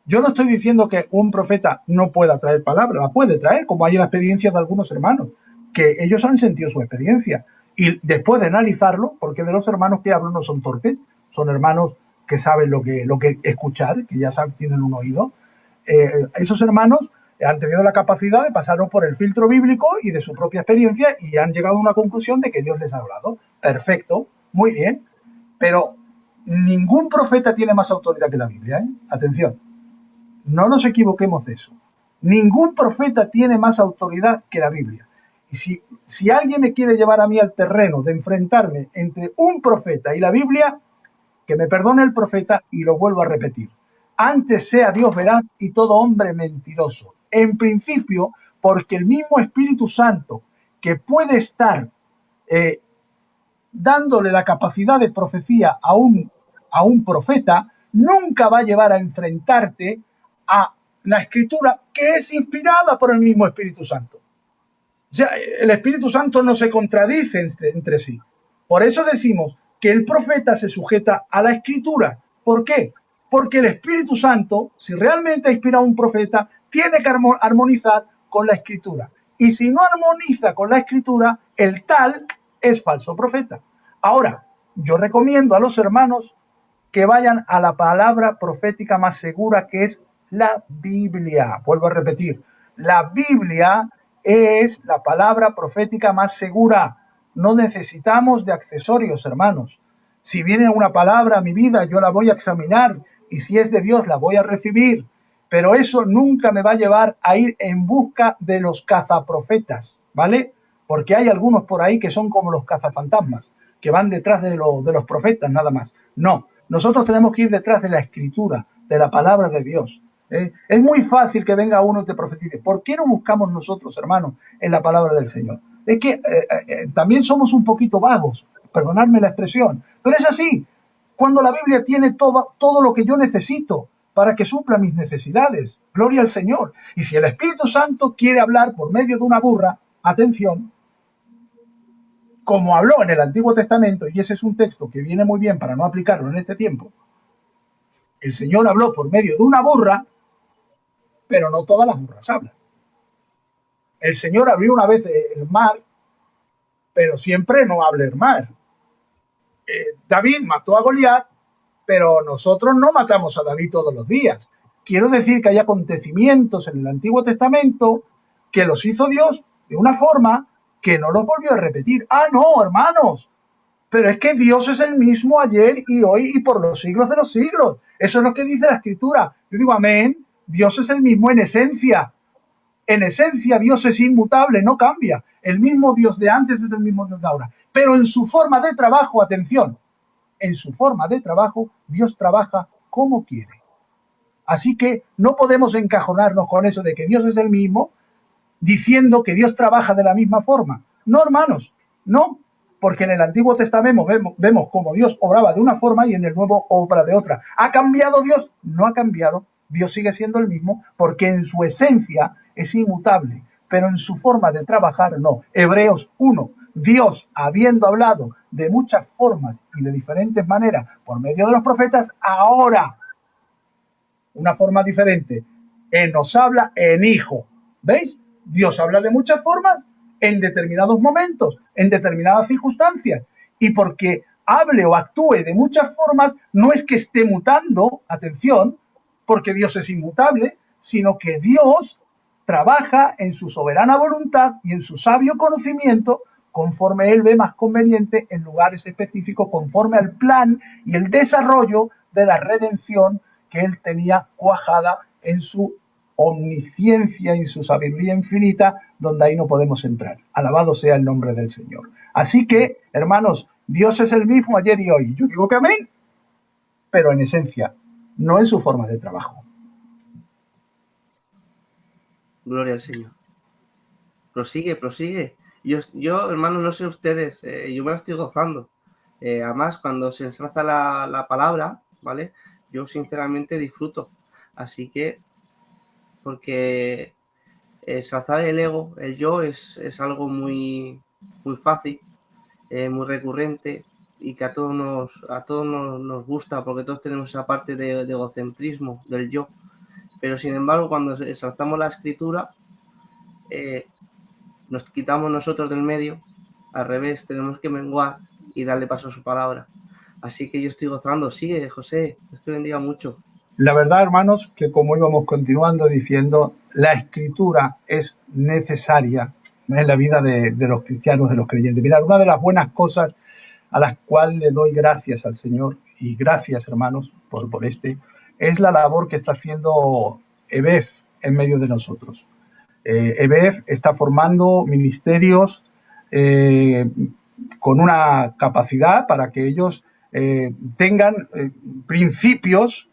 Yo no estoy diciendo que un profeta no pueda traer palabra, la puede traer, como hay en la experiencia de algunos hermanos, que ellos han sentido su experiencia. Y después de analizarlo, porque de los hermanos que hablo no son torpes, son hermanos que saben lo que escuchar, que ya saben, tienen un oído. Esos hermanos han tenido la capacidad de pasarlo por el filtro bíblico y de su propia experiencia y han llegado a una conclusión de que Dios les ha hablado. Perfecto, muy bien, pero ningún profeta tiene más autoridad que la Biblia, ¿eh? Atención, no nos equivoquemos de eso. Ningún profeta tiene más autoridad que la Biblia. Y si alguien me quiere llevar a mí al terreno de enfrentarme entre un profeta y la Biblia, que me perdone el profeta y lo vuelvo a repetir. Antes sea Dios veraz y todo hombre mentiroso. En principio, porque el mismo Espíritu Santo que puede estar dándole la capacidad de profecía a un profeta, nunca va a llevar a enfrentarte a la Escritura que es inspirada por el mismo Espíritu Santo. O sea, el Espíritu Santo no se contradice entre sí. Por eso decimos que el profeta se sujeta a la Escritura. ¿Por qué? Porque el Espíritu Santo, si realmente ha inspirado a un profeta, tiene que armonizar con la Escritura. Y si no armoniza con la Escritura, el tal es falso profeta. Ahora, yo recomiendo a los hermanos que vayan a la palabra profética más segura, que es la Biblia. Vuelvo a repetir, la Biblia es la palabra profética más segura. No necesitamos de accesorios, hermanos. Si viene una palabra a mi vida, yo la voy a examinar y si es de Dios, la voy a recibir. Pero eso nunca me va a llevar a ir en busca de los cazaprofetas, ¿vale? Porque hay algunos por ahí que son como los cazafantasmas, que van detrás de los profetas nada más. No, nosotros tenemos que ir detrás de la Escritura, de la palabra de Dios. Es muy fácil que venga uno y te profetice. ¿Por qué no buscamos nosotros, hermanos, en la palabra del Señor? Es que también somos un poquito vagos, perdonadme la expresión, pero es así. Cuando la Biblia tiene todo lo que yo necesito para que supla mis necesidades, gloria al Señor. Y si el Espíritu Santo quiere hablar por medio de una burra, atención, como habló en el Antiguo Testamento, y ese es un texto que viene muy bien para no aplicarlo en este tiempo, el Señor habló por medio de una burra, pero no todas las burras hablan. El Señor abrió una vez el mar, pero siempre no habla el mar. David mató a Goliat, pero nosotros no matamos a David todos los días. Quiero decir que hay acontecimientos en el Antiguo Testamento que los hizo Dios de una forma que no los volvió a repetir. Ah, no, hermanos, pero es que Dios es el mismo ayer y hoy y por los siglos de los siglos. Eso es lo que dice la Escritura. Yo digo amén, Dios es el mismo en esencia. En esencia Dios es inmutable, no cambia. El mismo Dios de antes es el mismo Dios de ahora. Pero en su forma de trabajo, atención, en su forma de trabajo, Dios trabaja como quiere. Así que no podemos encajonarnos con eso de que Dios es el mismo, diciendo que Dios trabaja de la misma forma. No, hermanos, no, porque en el Antiguo Testamento vemos cómo Dios obraba de una forma y en el Nuevo obra de otra. ¿Ha cambiado Dios? No ha cambiado. Dios sigue siendo el mismo porque en su esencia es inmutable, pero en su forma de trabajar no. Hebreos 1. Dios, habiendo hablado de muchas formas y de diferentes maneras por medio de los profetas, ahora, una forma diferente, nos habla en Hijo. ¿Veis? Dios habla de muchas formas en determinados momentos, en determinadas circunstancias. Y porque hable o actúe de muchas formas, no es que esté mutando, atención, porque Dios es inmutable, sino que Dios trabaja en su soberana voluntad y en su sabio conocimiento conforme Él ve más conveniente en lugares específicos, conforme al plan y el desarrollo de la redención que Él tenía cuajada en su omnisciencia y su sabiduría infinita, donde ahí no podemos entrar. Alabado sea el nombre del Señor. Así que, hermanos, Dios es el mismo ayer y hoy. Yo digo que amén, pero en esencia, no en su forma de trabajo. Gloria al Señor. Prosigue, prosigue. Yo, hermano, no sé ustedes, yo me la estoy gozando. Además, cuando se ensalza la palabra, ¿vale? Yo sinceramente disfruto. Así que, porque ensalzar el ego, el yo, es algo muy, muy fácil, muy recurrente y que a todos nos gusta, porque todos tenemos esa parte de egocentrismo, del yo. Pero sin embargo, cuando ensalzamos la Escritura, nos quitamos nosotros del medio, al revés, tenemos que menguar y darle paso a su palabra. Así que yo estoy gozando. Sigue, José, Dios te bendiga mucho. La verdad, hermanos, que como íbamos continuando diciendo, la Escritura es necesaria en la vida de los cristianos, de los creyentes. Mirad, una de las buenas cosas a las cuales le doy gracias al Señor, y gracias, hermanos, por es la labor que está haciendo EBEF en medio de nosotros. EBEF está formando ministerios con una capacidad para que ellos tengan principios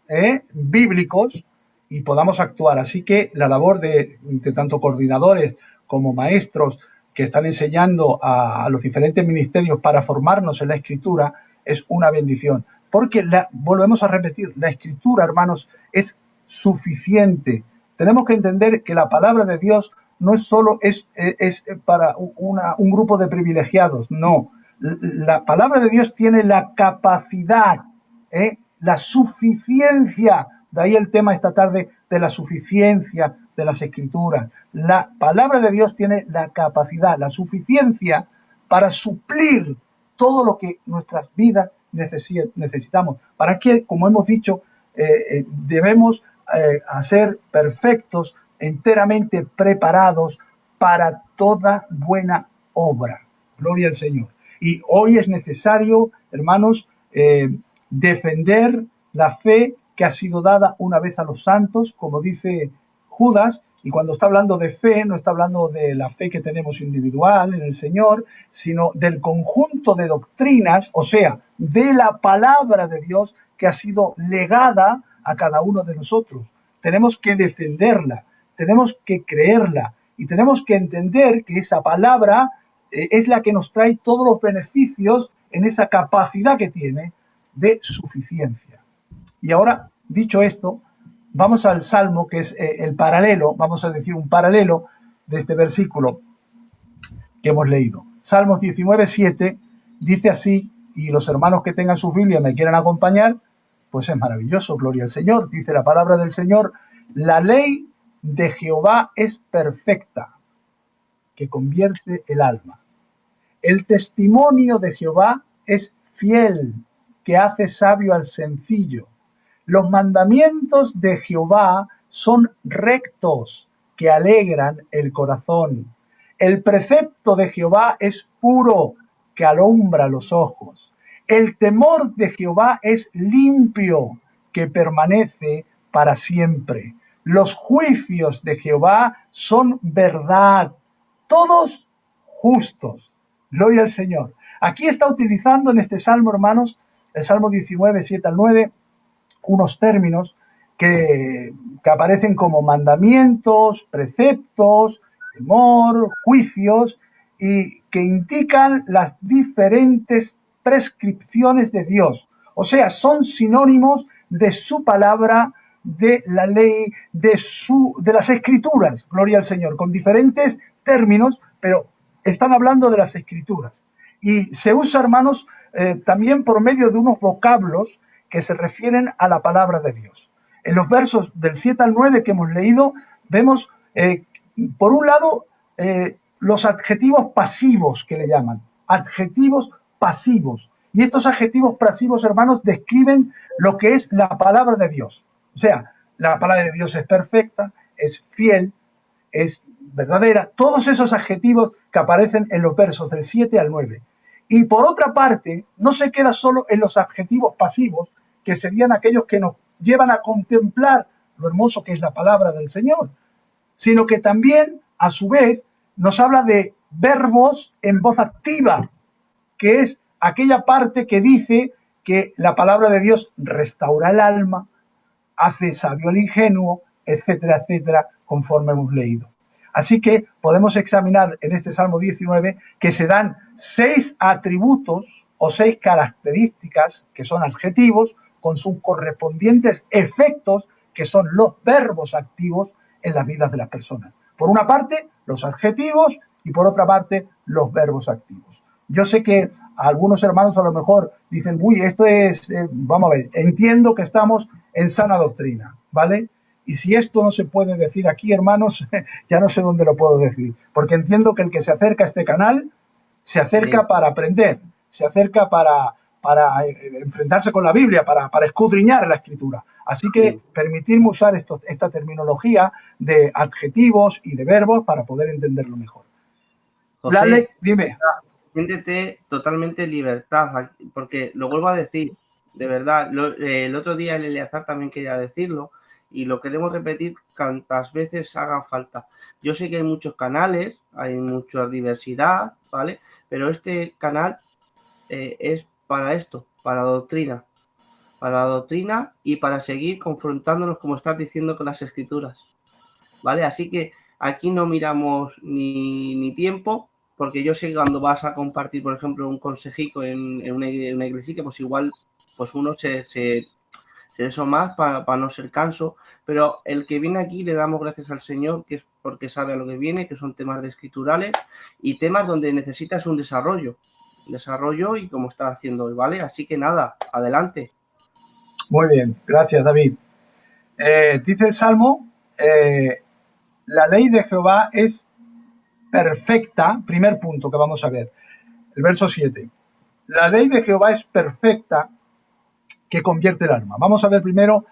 bíblicos y podamos actuar. Así que la labor de tanto coordinadores como maestros que están enseñando a los diferentes ministerios para formarnos en la Escritura es una bendición. Porque, volvemos a repetir, la Escritura, hermanos, es suficiente. Tenemos que entender que la palabra de Dios no es solo es para un grupo de privilegiados, no. La palabra de Dios tiene la capacidad, la suficiencia, de ahí el tema esta tarde de la suficiencia de las Escrituras. La palabra de Dios tiene la capacidad, la suficiencia para suplir todo lo que nuestras vidas necesitamos. Para que, como hemos dicho, debemos ser perfectos, enteramente preparados para toda buena obra. Gloria al Señor. Y hoy es necesario, hermanos, defender la fe que ha sido dada una vez a los santos, como dice Judas, y cuando está hablando de fe, no está hablando de la fe que tenemos individual en el Señor, sino del conjunto de doctrinas, o sea, de la palabra de Dios que ha sido legada a cada uno de nosotros. Tenemos que defenderla, tenemos que creerla y tenemos que entender que esa palabra es la que nos trae todos los beneficios en esa capacidad que tiene de suficiencia. Y ahora, dicho esto, vamos al Salmo, que es el paralelo, vamos a decir un paralelo de este versículo que hemos leído. Salmos 19:7 dice así, y los hermanos que tengan sus Biblias me quieran acompañar, pues es maravilloso, gloria al Señor. Dice la palabra del Señor: la ley de Jehová es perfecta, que convierte el alma. El testimonio de Jehová es fiel, que hace sabio al sencillo. Los mandamientos de Jehová son rectos, que alegran el corazón. El precepto de Jehová es puro, que alumbra los ojos. El temor de Jehová es limpio, que permanece para siempre. Los juicios de Jehová son verdad, todos justos. Gloria al Señor. Aquí está utilizando en este salmo, hermanos, el Salmo 19, 7 al 9, unos términos que aparecen como mandamientos, preceptos, temor, juicios, y que indican las diferentes prescripciones de Dios. O sea, son sinónimos de su palabra, de la ley, de las escrituras, gloria al Señor, con diferentes términos, pero están hablando de las escrituras. Y se usa, hermanos, también por medio de unos vocablos que se refieren a la palabra de Dios. En los versos del 7 al 9 que hemos leído, vemos, por un lado, los adjetivos pasivos que le llaman, adjetivos pasivos. Y estos adjetivos pasivos, hermanos, describen lo que es la palabra de Dios. O sea, la palabra de Dios es perfecta, es fiel, es verdadera. Todos esos adjetivos que aparecen en los versos del 7 al 9. Y por otra parte, no se queda solo en los adjetivos pasivos, que serían aquellos que nos llevan a contemplar lo hermoso que es la palabra del Señor, sino que también, a su vez, nos habla de verbos en voz activa, que es aquella parte que dice que la palabra de Dios restaura el alma, hace sabio al ingenuo, etcétera, etcétera, conforme hemos leído. Así que podemos examinar en este Salmo 19 que se dan 6 atributos o 6 características que son adjetivos con sus correspondientes efectos que son los verbos activos en las vidas de las personas. Por una parte, los adjetivos y por otra parte, los verbos activos. Yo sé que algunos hermanos a lo mejor dicen, uy, esto es, vamos a ver, entiendo que estamos en sana doctrina, ¿vale? Y si esto no se puede decir aquí, hermanos, ya no sé dónde lo puedo decir, porque entiendo que el que se acerca a este canal se acerca para aprender, se acerca para enfrentarse con la Biblia, para escudriñar la Escritura. Así que permitirme usar esta terminología de adjetivos y de verbos para poder entenderlo mejor. José, dime. Siéntete totalmente en libertad, porque lo vuelvo a decir, de verdad, el otro día el Eleazar también quería decirlo, y lo queremos repetir cuantas veces haga falta. Yo sé que hay muchos canales, hay mucha diversidad, ¿vale? Pero este canal es para esto, para la doctrina y para seguir confrontándonos, como estás diciendo, con las escrituras, ¿vale? Así que aquí no miramos ni tiempo, porque yo sé que cuando vas a compartir, por ejemplo, un consejico en una iglesia, pues igual pues uno se eso más para no ser canso, pero el que viene aquí le damos gracias al Señor, que es porque sabe a lo que viene, que son temas escriturales y temas donde necesitas un desarrollo y como está haciendo hoy, ¿vale? Así que nada, adelante. Muy bien, gracias, David. Dice el Salmo, la ley de Jehová es perfecta, primer punto que vamos a ver, el verso 7. La ley de Jehová es perfecta, que convierte el alma. Vamos a ver primero,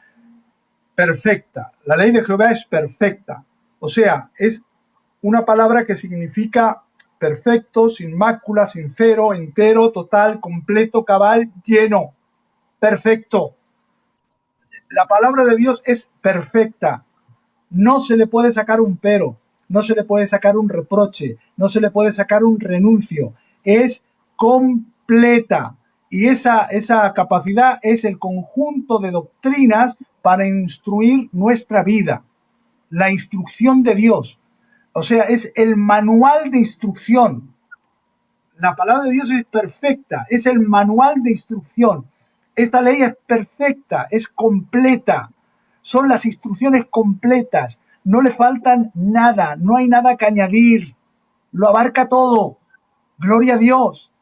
perfecta. La ley de Jehová es perfecta. O sea, es una palabra que significa perfecto, sin mácula, sincero, entero, total, completo, cabal, lleno. Perfecto. La palabra de Dios es perfecta. No se le puede sacar un pero, no se le puede sacar un reproche, no se le puede sacar un renuncio. Es completa. Y esa capacidad es el conjunto de doctrinas para instruir nuestra vida. La instrucción de Dios. O sea, es el manual de instrucción. La palabra de Dios es perfecta, es el manual de instrucción. Esta ley es perfecta, es completa. Son las instrucciones completas. No le faltan nada, no hay nada que añadir. Lo abarca todo. Gloria a Dios.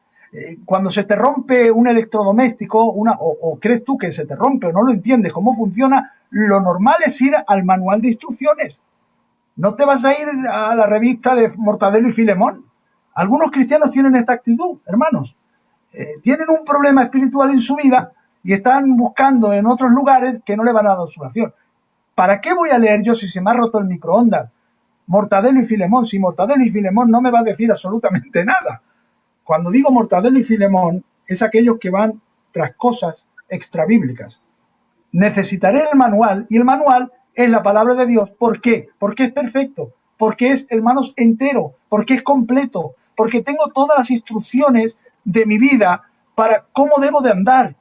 Cuando se te rompe un electrodoméstico, o crees tú que se te rompe o no lo entiendes cómo funciona, lo normal es ir al manual de instrucciones. No te vas a ir a la revista de Mortadelo y Filemón. Algunos cristianos tienen esta actitud, hermanos. Tienen un problema espiritual en su vida y están buscando en otros lugares que no le van a dar solución. ¿Para qué voy a leer yo si se me ha roto el microondas? Mortadelo y Filemón. Si Mortadelo y Filemón no me va a decir absolutamente nada. Cuando digo Mortadelo y Filemón, es aquellos que van tras cosas extrabíblicas. Necesitaré el manual, y el manual es la palabra de Dios. ¿Por qué? Porque es perfecto, porque es, hermanos, entero, porque es completo, porque tengo todas las instrucciones de mi vida para cómo debo de andar,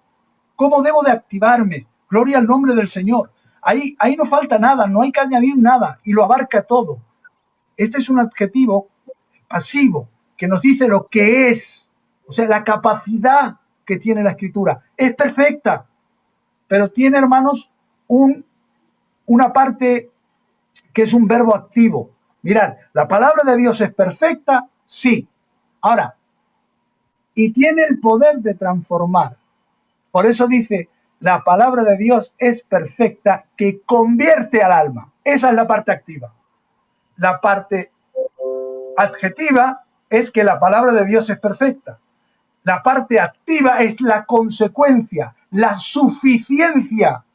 cómo debo de activarme. Gloria al nombre del Señor. Ahí no falta nada, no hay que añadir nada, y lo abarca todo. Este es un adjetivo pasivo que nos dice lo que es, o sea, la capacidad que tiene la Escritura. Es perfecta, pero tiene, hermanos, una parte que es un verbo activo. Mirad, la palabra de Dios es perfecta, sí. Ahora, y tiene el poder de transformar. Por eso dice, la palabra de Dios es perfecta, que convierte al alma. Esa es la parte activa. La parte adjetiva es que la palabra de Dios es perfecta. La parte activa es la consecuencia, la suficiencia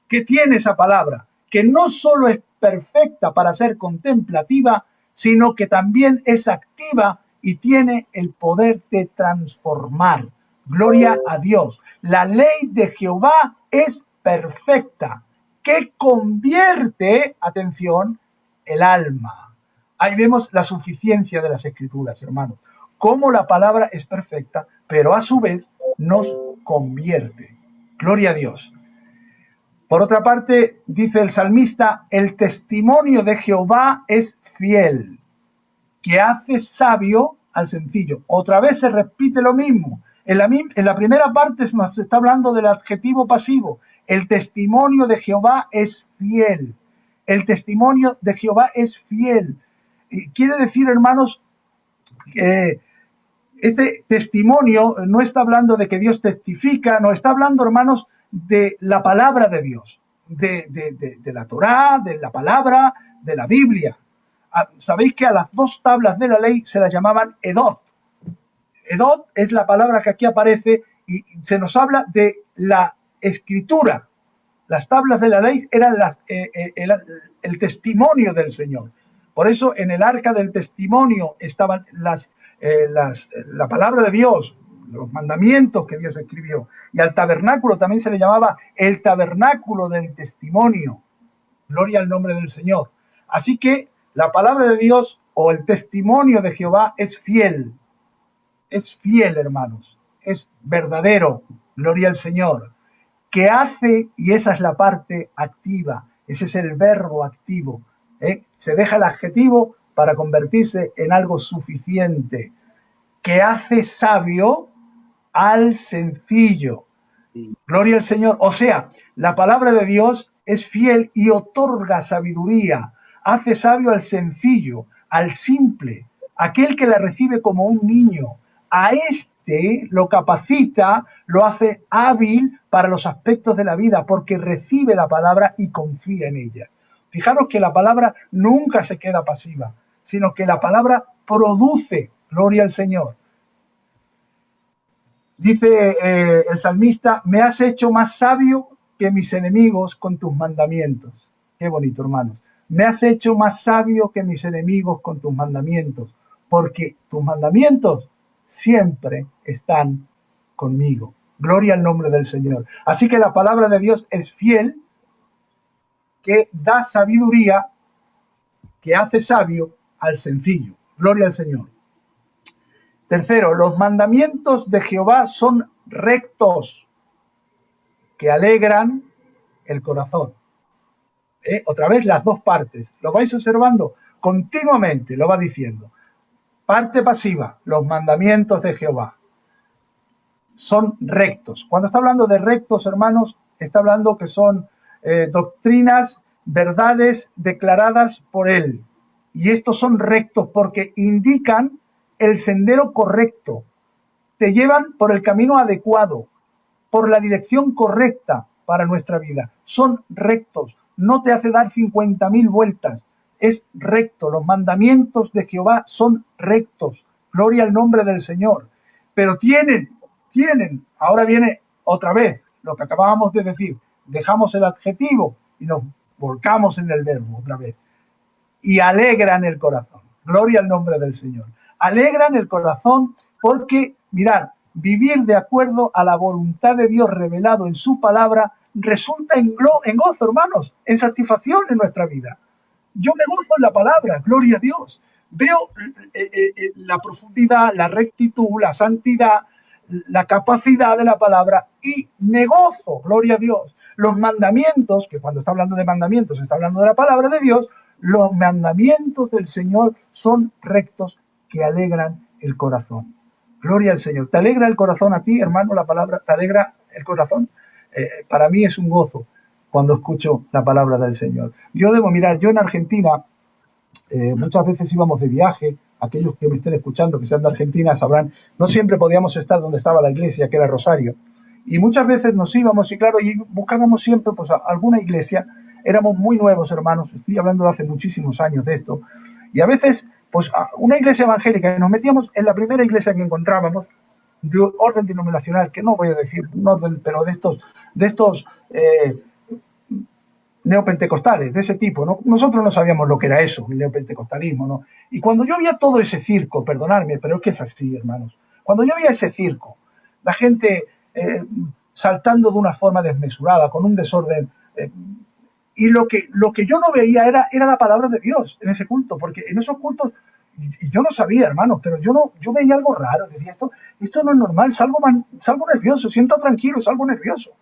que tiene esa palabra, que no solo es perfecta para ser contemplativa, sino que también es activa y tiene el poder de transformar. Gloria a Dios. La ley de Jehová es perfecta, que convierte, atención, el alma. Ahí vemos la suficiencia de las Escrituras, hermanos. Cómo la palabra es perfecta, pero a su vez nos convierte. Gloria a Dios. Por otra parte, dice el salmista, el testimonio de Jehová es fiel, que hace sabio al sencillo. Otra vez se repite lo mismo. En la primera parte nos está hablando del adjetivo pasivo. El testimonio de Jehová es fiel. El testimonio de Jehová es fiel. Quiere decir, hermanos, este testimonio no está hablando de que Dios testifica, no está hablando, hermanos, de la palabra de Dios, de la Torá, de la palabra, de la Biblia. Sabéis que a las dos tablas de la ley se las llamaban Edot. Edot es la palabra que aquí aparece y se nos habla de la escritura. Las tablas de la ley eran el testimonio del Señor. Por eso en el arca del testimonio estaban la palabra de Dios, los mandamientos que Dios escribió. Y al tabernáculo también se le llamaba el tabernáculo del testimonio. Gloria al nombre del Señor. Así que la palabra de Dios o el testimonio de Jehová es fiel. Es fiel, hermanos. Es verdadero. Gloria al Señor. Que hace, y esa es la parte activa. Ese es el verbo activo. Se deja el adjetivo para convertirse en algo suficiente. Que hace sabio al sencillo. Gloria al Señor. O sea, la palabra de Dios es fiel y otorga sabiduría. Hace sabio al sencillo, al simple, aquel que la recibe como un niño. A este lo capacita, lo hace hábil para los aspectos de la vida, porque recibe la palabra y confía en ella. Fijaros que la palabra nunca se queda pasiva, sino que la palabra produce. Gloria al Señor. Dice el salmista, me has hecho más sabio que mis enemigos con tus mandamientos. Qué bonito, hermanos. Me has hecho más sabio que mis enemigos con tus mandamientos, porque tus mandamientos siempre están conmigo. Gloria al nombre del Señor. Así que la palabra de Dios es fiel, que da sabiduría, que hace sabio al sencillo. Gloria al Señor. Tercero, los mandamientos de Jehová son rectos, que alegran el corazón. Otra vez las dos partes. Lo vais observando continuamente, lo va diciendo. Parte pasiva, los mandamientos de Jehová son rectos. Cuando está hablando de rectos, hermanos, está hablando que son doctrinas, verdades declaradas por él. Y estos son rectos porque indican el sendero correcto. Te llevan por el camino adecuado, por la dirección correcta para nuestra vida. Son rectos. No te hace dar 50.000 vueltas. Es recto. Los mandamientos de Jehová son rectos. Gloria al nombre del Señor. Pero tienen. Ahora viene otra vez lo que acabábamos de decir. Dejamos el adjetivo y nos volcamos en el verbo otra vez. Y alegran el corazón. Gloria al nombre del Señor. Alegran el corazón porque, mirad, vivir de acuerdo a la voluntad de Dios revelado en su palabra resulta en gozo, hermanos, en satisfacción en nuestra vida. Yo me gozo en la palabra, gloria a Dios. Veo la profundidad, la rectitud, la santidad, la capacidad de la palabra y me gozo, gloria a Dios. Los mandamientos, que cuando está hablando de mandamientos está hablando de la palabra de Dios, los mandamientos del Señor son rectos que alegran el corazón. Gloria al Señor. ¿Te alegra el corazón a ti, hermano, la palabra? ¿Te alegra el corazón? Para mí es un gozo cuando escucho la palabra del Señor. Yo debo mirar, yo en Argentina, muchas veces íbamos de viaje, aquellos que me estén escuchando, que sean de Argentina, sabrán, no siempre podíamos estar donde estaba la iglesia, que era Rosario, y muchas veces nos íbamos, y claro, y buscábamos siempre pues alguna iglesia. Éramos muy nuevos, hermanos, estoy hablando de hace muchísimos años de esto, y a veces, pues una iglesia evangélica, nos metíamos en la primera iglesia que encontrábamos, de orden denominacional, que no voy a decir un orden, pero de estos neopentecostales, de ese tipo, ¿no? Nosotros no sabíamos lo que era eso, el neopentecostalismo, ¿no? Y cuando yo veía todo ese circo, perdonadme, pero es que es así, hermanos, cuando yo veía ese circo, la gente saltando de una forma desmesurada, con un desorden, y lo que yo no veía era la palabra de Dios en ese culto, porque en esos cultos, y yo no sabía, hermanos, pero yo veía algo raro, decía, esto no es normal, salgo nervioso, siento tranquilo, salgo nervioso.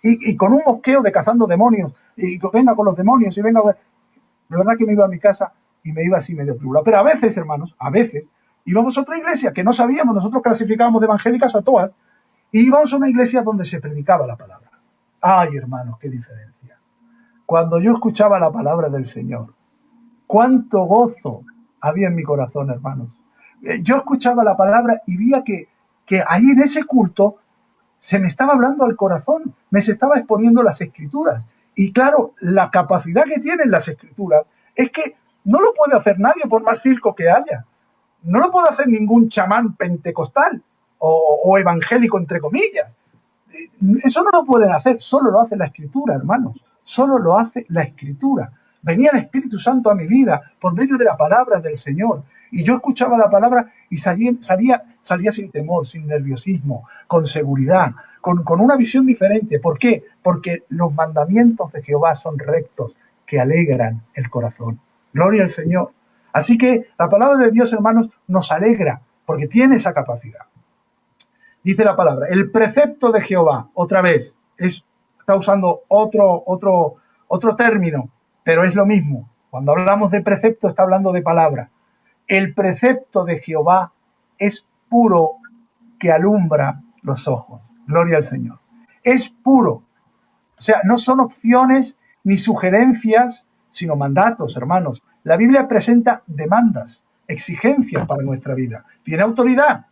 Y con un mosqueo de cazando demonios, y venga con los demonios, y venga... De verdad que me iba a mi casa y me iba así medio tribulado. Pero a veces, hermanos, íbamos a otra iglesia que no sabíamos, nosotros clasificábamos de evangélicas a todas, y íbamos a una iglesia donde se predicaba la palabra. Ay, hermanos, qué diferencia. Cuando yo escuchaba la palabra del Señor, cuánto gozo había en mi corazón, hermanos. Yo escuchaba la palabra y veía que ahí en ese culto se me estaba hablando al corazón, me se estaba exponiendo las Escrituras. Y claro, la capacidad que tienen las Escrituras es que no lo puede hacer nadie por más circo que haya. No lo puede hacer ningún chamán pentecostal o evangélico, entre comillas. Eso no lo pueden hacer, solo lo hace la Escritura, hermanos. Solo lo hace la Escritura. Venía el Espíritu Santo a mi vida por medio de la palabra del Señor. Y yo escuchaba la palabra y salía sin temor, sin nerviosismo, con seguridad, con una visión diferente. ¿Por qué? Porque los mandamientos de Jehová son rectos, que alegran el corazón. Gloria al Señor. Así que la palabra de Dios, hermanos, nos alegra, porque tiene esa capacidad. Dice la palabra, el precepto de Jehová, otra vez, está usando otro término, pero es lo mismo. Cuando hablamos de precepto, está hablando de palabra. El precepto de Jehová es puro, que alumbra los ojos. Gloria al Señor. Es puro. O sea, no son opciones ni sugerencias, sino mandatos, hermanos. La Biblia presenta demandas, exigencias para nuestra vida. Tiene autoridad.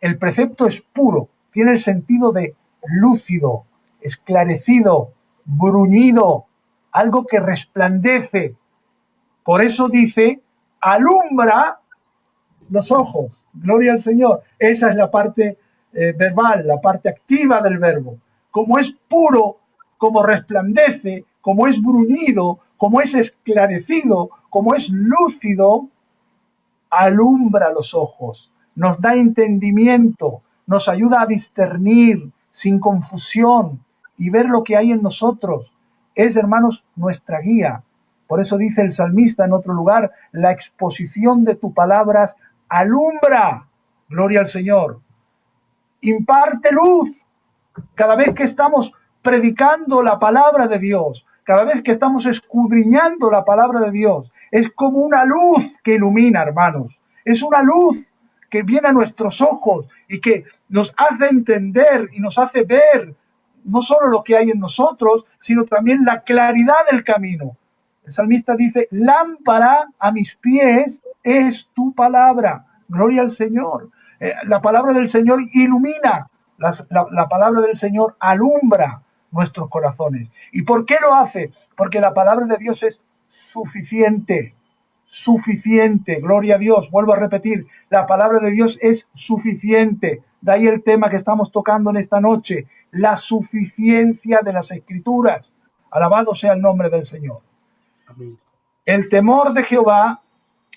El precepto es puro. Tiene el sentido de lúcido, esclarecido, bruñido, algo que resplandece. Por eso dice, alumbra los ojos. Gloria al Señor. Esa es la parte verbal, la parte activa del verbo. Como es puro, como resplandece, como es bruñido, como es esclarecido, como es lúcido, alumbra los ojos, nos da entendimiento, nos ayuda a discernir sin confusión y ver lo que hay en nosotros. Es, hermanos, nuestra guía. Por eso dice el salmista en otro lugar, la exposición de tus palabras alumbra. Gloria al Señor. Imparte luz. Cada vez que estamos predicando la palabra de Dios, cada vez que estamos escudriñando la palabra de Dios, es como una luz que ilumina, hermanos. Es una luz que viene a nuestros ojos y que nos hace entender y nos hace ver no solo lo que hay en nosotros, sino también la claridad del camino. El salmista dice, lámpara a mis pies es tu palabra. Gloria al Señor. La palabra del Señor ilumina. La palabra del Señor alumbra nuestros corazones. ¿Y por qué lo hace? Porque la palabra de Dios es suficiente. Suficiente. Gloria a Dios. Vuelvo a repetir. La palabra de Dios es suficiente. De ahí el tema que estamos tocando en esta noche. La suficiencia de las Escrituras. Alabado sea el nombre del Señor. Amén. El temor de Jehová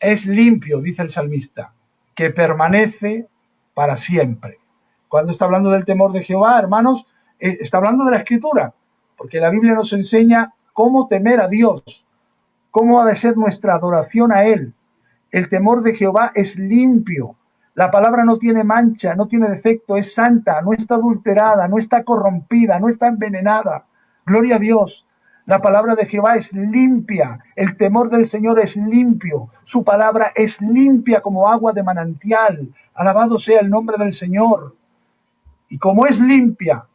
es limpio, dice el salmista, que permanece para siempre. Cuando está hablando del temor de Jehová, hermanos, está hablando de la Escritura, porque la Biblia nos enseña cómo temer a Dios, cómo ha de ser nuestra adoración a Él. El temor de Jehová es limpio. La palabra no tiene mancha, no tiene defecto, es santa, no está adulterada, no está corrompida, no está envenenada. Gloria a Dios. La palabra de Jehová es limpia. El temor del Señor es limpio. Su palabra es limpia como agua de manantial. Alabado sea el nombre del Señor. Y como es limpia,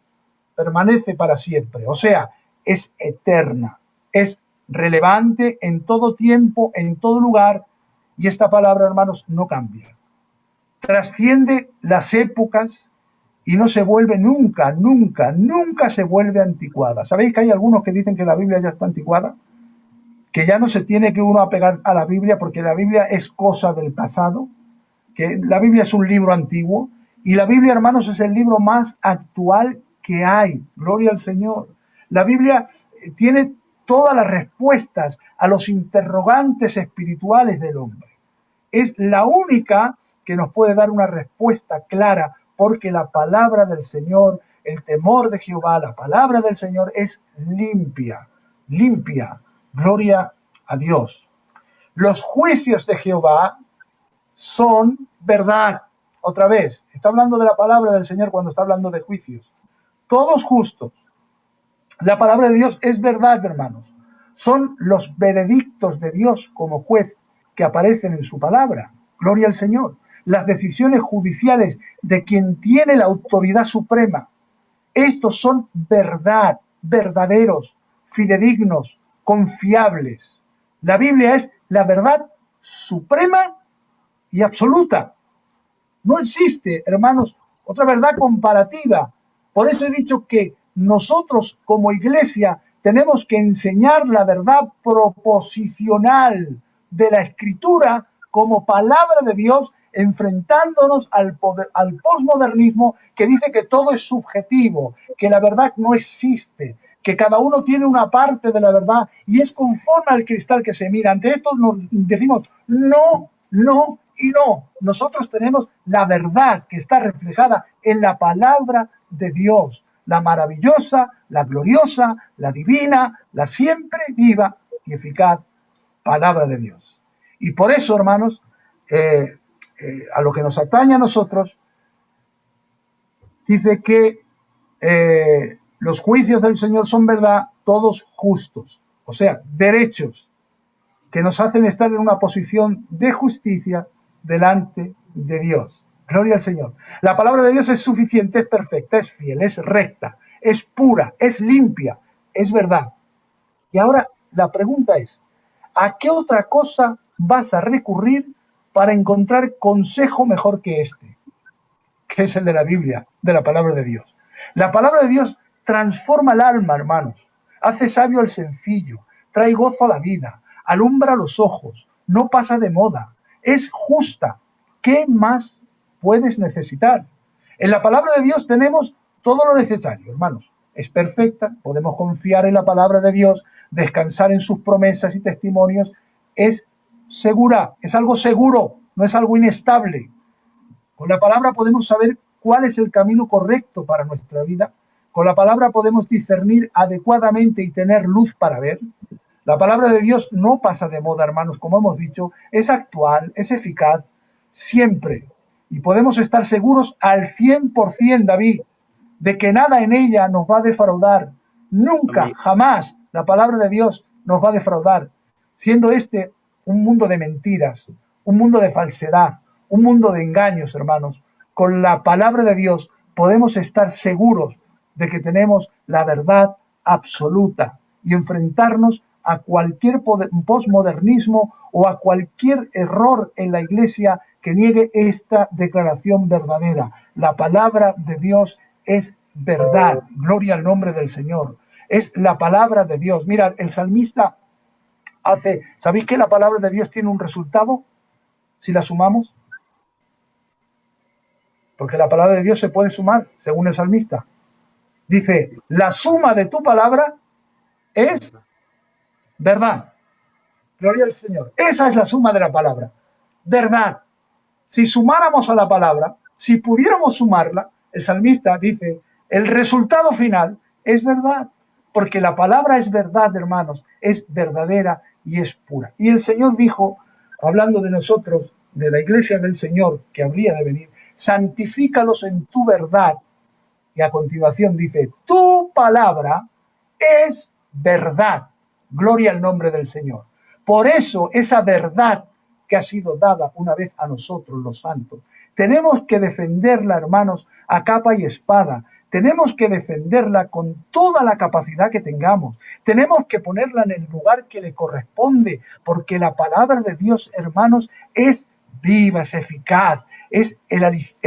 permanece para siempre. O sea, es eterna. Es relevante en todo tiempo, en todo lugar. Y esta palabra, hermanos, no cambia. Trasciende las épocas y no se vuelve nunca se vuelve anticuada. ¿Sabéis que hay algunos que dicen que la Biblia ya está anticuada? Que ya no se tiene que uno apegar a la Biblia porque la Biblia es cosa del pasado, que la Biblia es un libro antiguo, y la Biblia, hermanos, es el libro más actual que hay. Gloria al Señor. La Biblia tiene todas las respuestas a los interrogantes espirituales del hombre. Es la única que nos puede dar una respuesta clara, porque la palabra del Señor, el temor de Jehová, la palabra del Señor es limpia, limpia. Gloria a Dios. Los juicios de Jehová son verdad. Otra vez, está hablando de la palabra del Señor cuando está hablando de juicios. Todos justos. La palabra de Dios es verdad, hermanos. Son los veredictos de Dios como juez que aparecen en su palabra. Gloria al Señor. Las decisiones judiciales de quien tiene la autoridad suprema. Estos son verdad, verdaderos, fidedignos, confiables. La Biblia es la verdad suprema y absoluta. No existe, hermanos, otra verdad comparativa. Por eso he dicho que nosotros como iglesia tenemos que enseñar la verdad proposicional de la Escritura como palabra de Dios, enfrentándonos al posmodernismo que dice que todo es subjetivo, que la verdad no existe, que cada uno tiene una parte de la verdad y es conforme al cristal que se mira. Ante esto nos decimos no, no y no. Nosotros tenemos la verdad que está reflejada en la palabra de Dios, la maravillosa, la gloriosa, la divina, la siempre viva y eficaz palabra de Dios. Y por eso, hermanos, a lo que nos atañe a nosotros, dice que los juicios del Señor son verdad, todos justos, o sea, derechos, que nos hacen estar en una posición de justicia delante de Dios. Gloria al Señor. La palabra de Dios es suficiente, es perfecta, es fiel, es recta, es pura, es limpia, es verdad. Y ahora la pregunta es, ¿a qué otra cosa vas a recurrir para encontrar consejo mejor que este? Que es el de la Biblia, de la palabra de Dios. La palabra de Dios transforma el alma, hermanos. Hace sabio al sencillo, trae gozo a la vida, alumbra los ojos, no pasa de moda, es justa. ¿Qué más puedes necesitar? En la palabra de Dios tenemos todo lo necesario, hermanos. Es perfecta, podemos confiar en la palabra de Dios, descansar en sus promesas y testimonios. Es segura, es algo seguro, no es algo inestable. Con la palabra podemos saber cuál es el camino correcto para nuestra vida. Con la palabra podemos discernir adecuadamente y tener luz para ver. La palabra de Dios no pasa de moda, hermanos, como hemos dicho, es actual, es eficaz, siempre. Y podemos estar seguros al 100%, David, de que nada en ella nos va a defraudar. Nunca, jamás, la palabra de Dios nos va a defraudar. Siendo este un mundo de mentiras, un mundo de falsedad, un mundo de engaños, hermanos, con la palabra de Dios podemos estar seguros de que tenemos la verdad absoluta y enfrentarnos a cualquier posmodernismo o a cualquier error en la iglesia que niegue esta declaración verdadera. La palabra de Dios es verdad. Gloria al nombre del Señor. Es la palabra de Dios. Mira, el salmista ¿sabéis que la palabra de Dios tiene un resultado si la sumamos? Porque la palabra de Dios se puede sumar, según el salmista. Dice, la suma de tu palabra es verdad. Gloria al Señor. Esa es la suma de la palabra. verdad. Si sumáramos a la palabra, si pudiéramos sumarla, el salmista dice, el resultado final es verdad, porque la palabra es verdad, hermanos, es verdadera y es pura. Y el Señor dijo, hablando de nosotros, de la iglesia del Señor que habría de venir, santifícalos en tu verdad. Y a continuación dice, tu palabra es verdad. Gloria al nombre del Señor. Por eso esa verdad que ha sido dada una vez a nosotros los santos, tenemos que defenderla, hermanos, a capa y espada. Tenemos que defenderla con toda la capacidad que tengamos. Tenemos que ponerla en el lugar que le corresponde, porque la palabra de Dios, hermanos, es viva, es eficaz, es el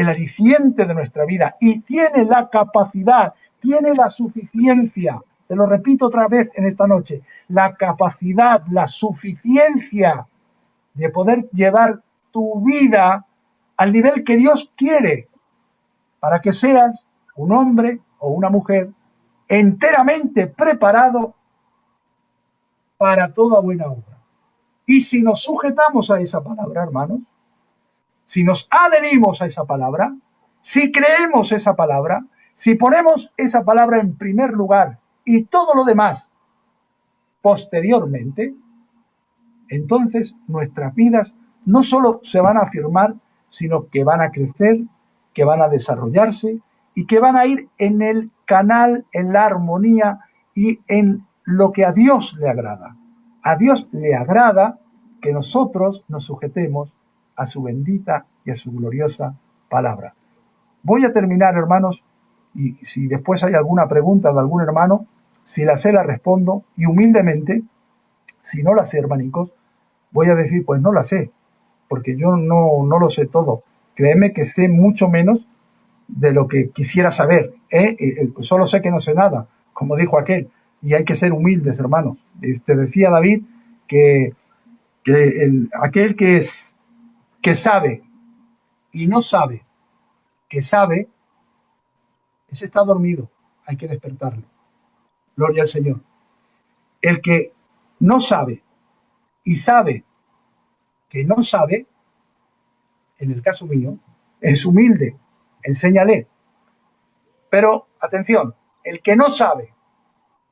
aliciente de nuestra vida y tiene la capacidad, tiene la suficiencia. Te lo repito otra vez en esta noche, la capacidad, la suficiencia de poder llevar tu vida al nivel que Dios quiere para que seas un hombre o una mujer enteramente preparado para toda buena obra. Y si nos sujetamos a esa palabra, hermanos, si nos adherimos a esa palabra, si creemos esa palabra, si ponemos esa palabra en primer lugar y todo lo demás posteriormente, entonces nuestras vidas no solo se van a afirmar, sino que van a crecer, que van a desarrollarse y que van a ir en el canal, en la armonía y en lo que a Dios le agrada. A Dios le agrada que nosotros nos sujetemos a su bendita y a su gloriosa palabra. Voy a terminar, hermanos, y si después hay alguna pregunta de algún hermano, si la sé la respondo, y humildemente, si no la sé, hermanicos, voy a decir, pues no la sé, porque yo no lo sé todo. Créeme que sé mucho menos de lo que quisiera saber. Solo sé que no sé nada, como dijo aquel, y hay que ser humildes, hermanos. Te decía David que aquel que sabe y no sabe, que sabe, ese está dormido, hay que despertarlo. Gloria al Señor. El que no sabe y sabe que no sabe, en el caso mío, es humilde, enséñale. Pero, atención, el que no sabe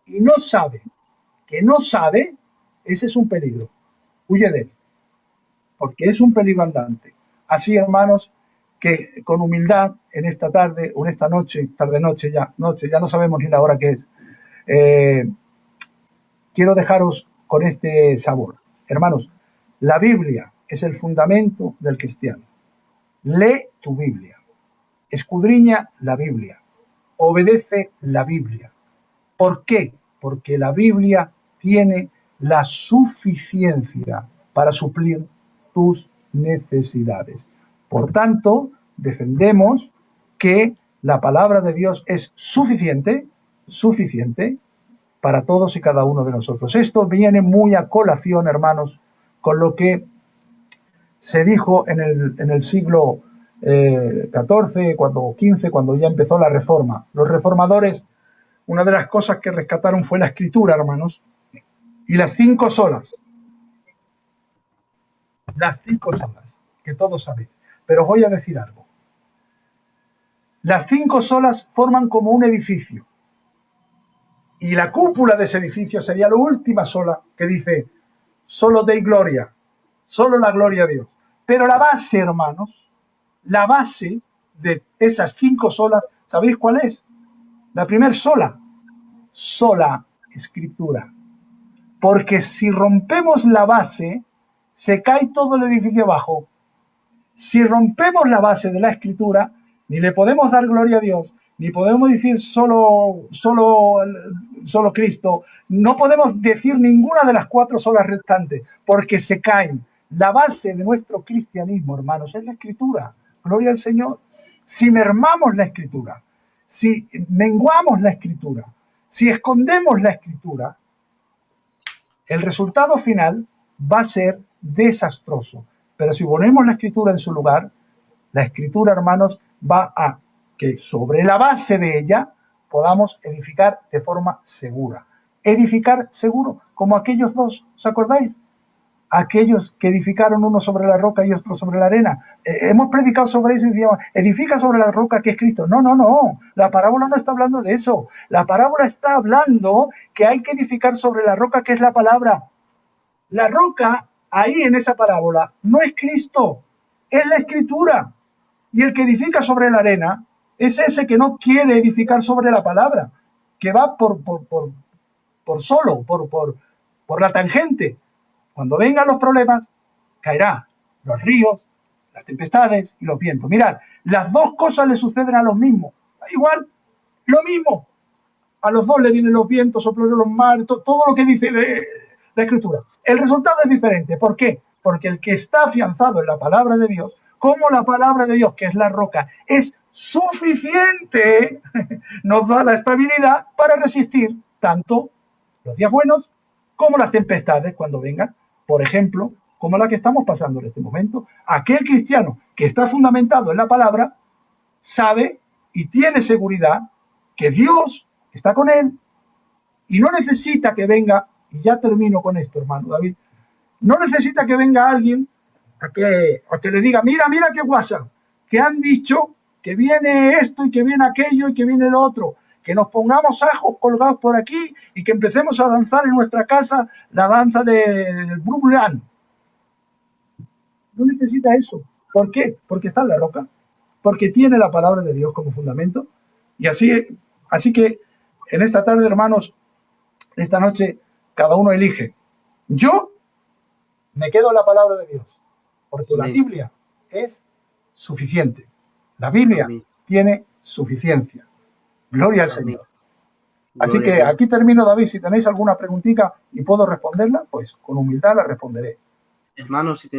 y no sabe que no sabe, ese es un peligro. Huye de él, porque es un peligro andante. Así, hermanos, que con humildad en esta tarde o en esta noche, tarde-noche ya no sabemos ni la hora que es, quiero dejaros con este sabor. Hermanos, la Biblia es el fundamento del cristiano. Lee tu Biblia, escudriña la Biblia, obedece la Biblia. ¿Por qué? Porque la Biblia tiene la suficiencia para suplir tus necesidades. Por tanto, defendemos que la palabra de Dios es suficiente para todos y cada uno de nosotros. Esto viene muy a colación, hermanos, con lo que se dijo en el siglo XIV, XV, cuando ya empezó la Reforma. Los reformadores, una de las cosas que rescataron fue la Escritura, hermanos, y las 5 solas. Las 5 solas, que todos sabéis. Pero os voy a decir algo. Las 5 solas forman como un edificio. Y la cúpula de ese edificio sería la última sola que dice, solo dei gloria, solo la gloria a Dios. Pero la base, hermanos, la base de esas 5 solas, ¿sabéis cuál es? La primera sola Escritura. Porque si rompemos la base, se cae todo el edificio abajo. Si rompemos la base de la Escritura, ni le podemos dar gloria a Dios, ni podemos decir solo Cristo, no podemos decir ninguna de las 4 solas restantes, porque se caen. La base de nuestro cristianismo, hermanos, es la Escritura. Gloria al Señor. Si mermamos la Escritura, si menguamos la Escritura, si escondemos la Escritura, el resultado final va a ser desastroso. Pero si ponemos la Escritura en su lugar, la Escritura, hermanos, va a que sobre la base de ella podamos edificar de forma segura. Edificar seguro, como aquellos dos, ¿os acordáis? aquellos que edificaron uno sobre la roca y otro sobre la arena. Hemos predicado sobre eso y decíamos, edifica sobre la roca que es Cristo. No, no, no. La parábola no está hablando de eso. La parábola está hablando que hay que edificar sobre la roca que es la palabra. La roca, ahí en esa parábola, no es Cristo, es la Escritura. Y el que edifica sobre la arena es ese que no quiere edificar sobre la palabra, que va por la tangente. Cuando vengan los problemas, caerá los ríos, las tempestades y los vientos. Mirad, las dos cosas le suceden a los mismos. Igual, lo mismo. A los dos le vienen los vientos, soplaron los mares, todo lo que dice la Escritura. El resultado es diferente. ¿Por qué? Porque el que está afianzado en la palabra de Dios, como la palabra de Dios, que es la roca, es suficiente, nos da la estabilidad para resistir tanto los días buenos como las tempestades cuando vengan, por ejemplo, como la que estamos pasando en este momento. Aquel cristiano que está fundamentado en la palabra sabe y tiene seguridad que Dios está con él y no necesita que venga, y ya termino con esto, hermano David, no necesita que venga alguien a que le diga, mira qué WhatsApp, que han dicho que viene esto y que viene aquello y que viene lo otro, que nos pongamos ajos colgados por aquí y que empecemos a danzar en nuestra casa la danza del Brumland. No necesita eso. ¿Por qué? Porque está en la roca, porque tiene la palabra de Dios como fundamento. Y así que en esta tarde, hermanos, esta noche, cada uno elige. Yo me quedo en la palabra de Dios, porque la Biblia es suficiente. La Biblia tiene suficiencia. Gloria al Señor. Así que aquí termino, David. Si tenéis alguna preguntita y puedo responderla, pues con humildad la responderé. Hermanos, si tenéis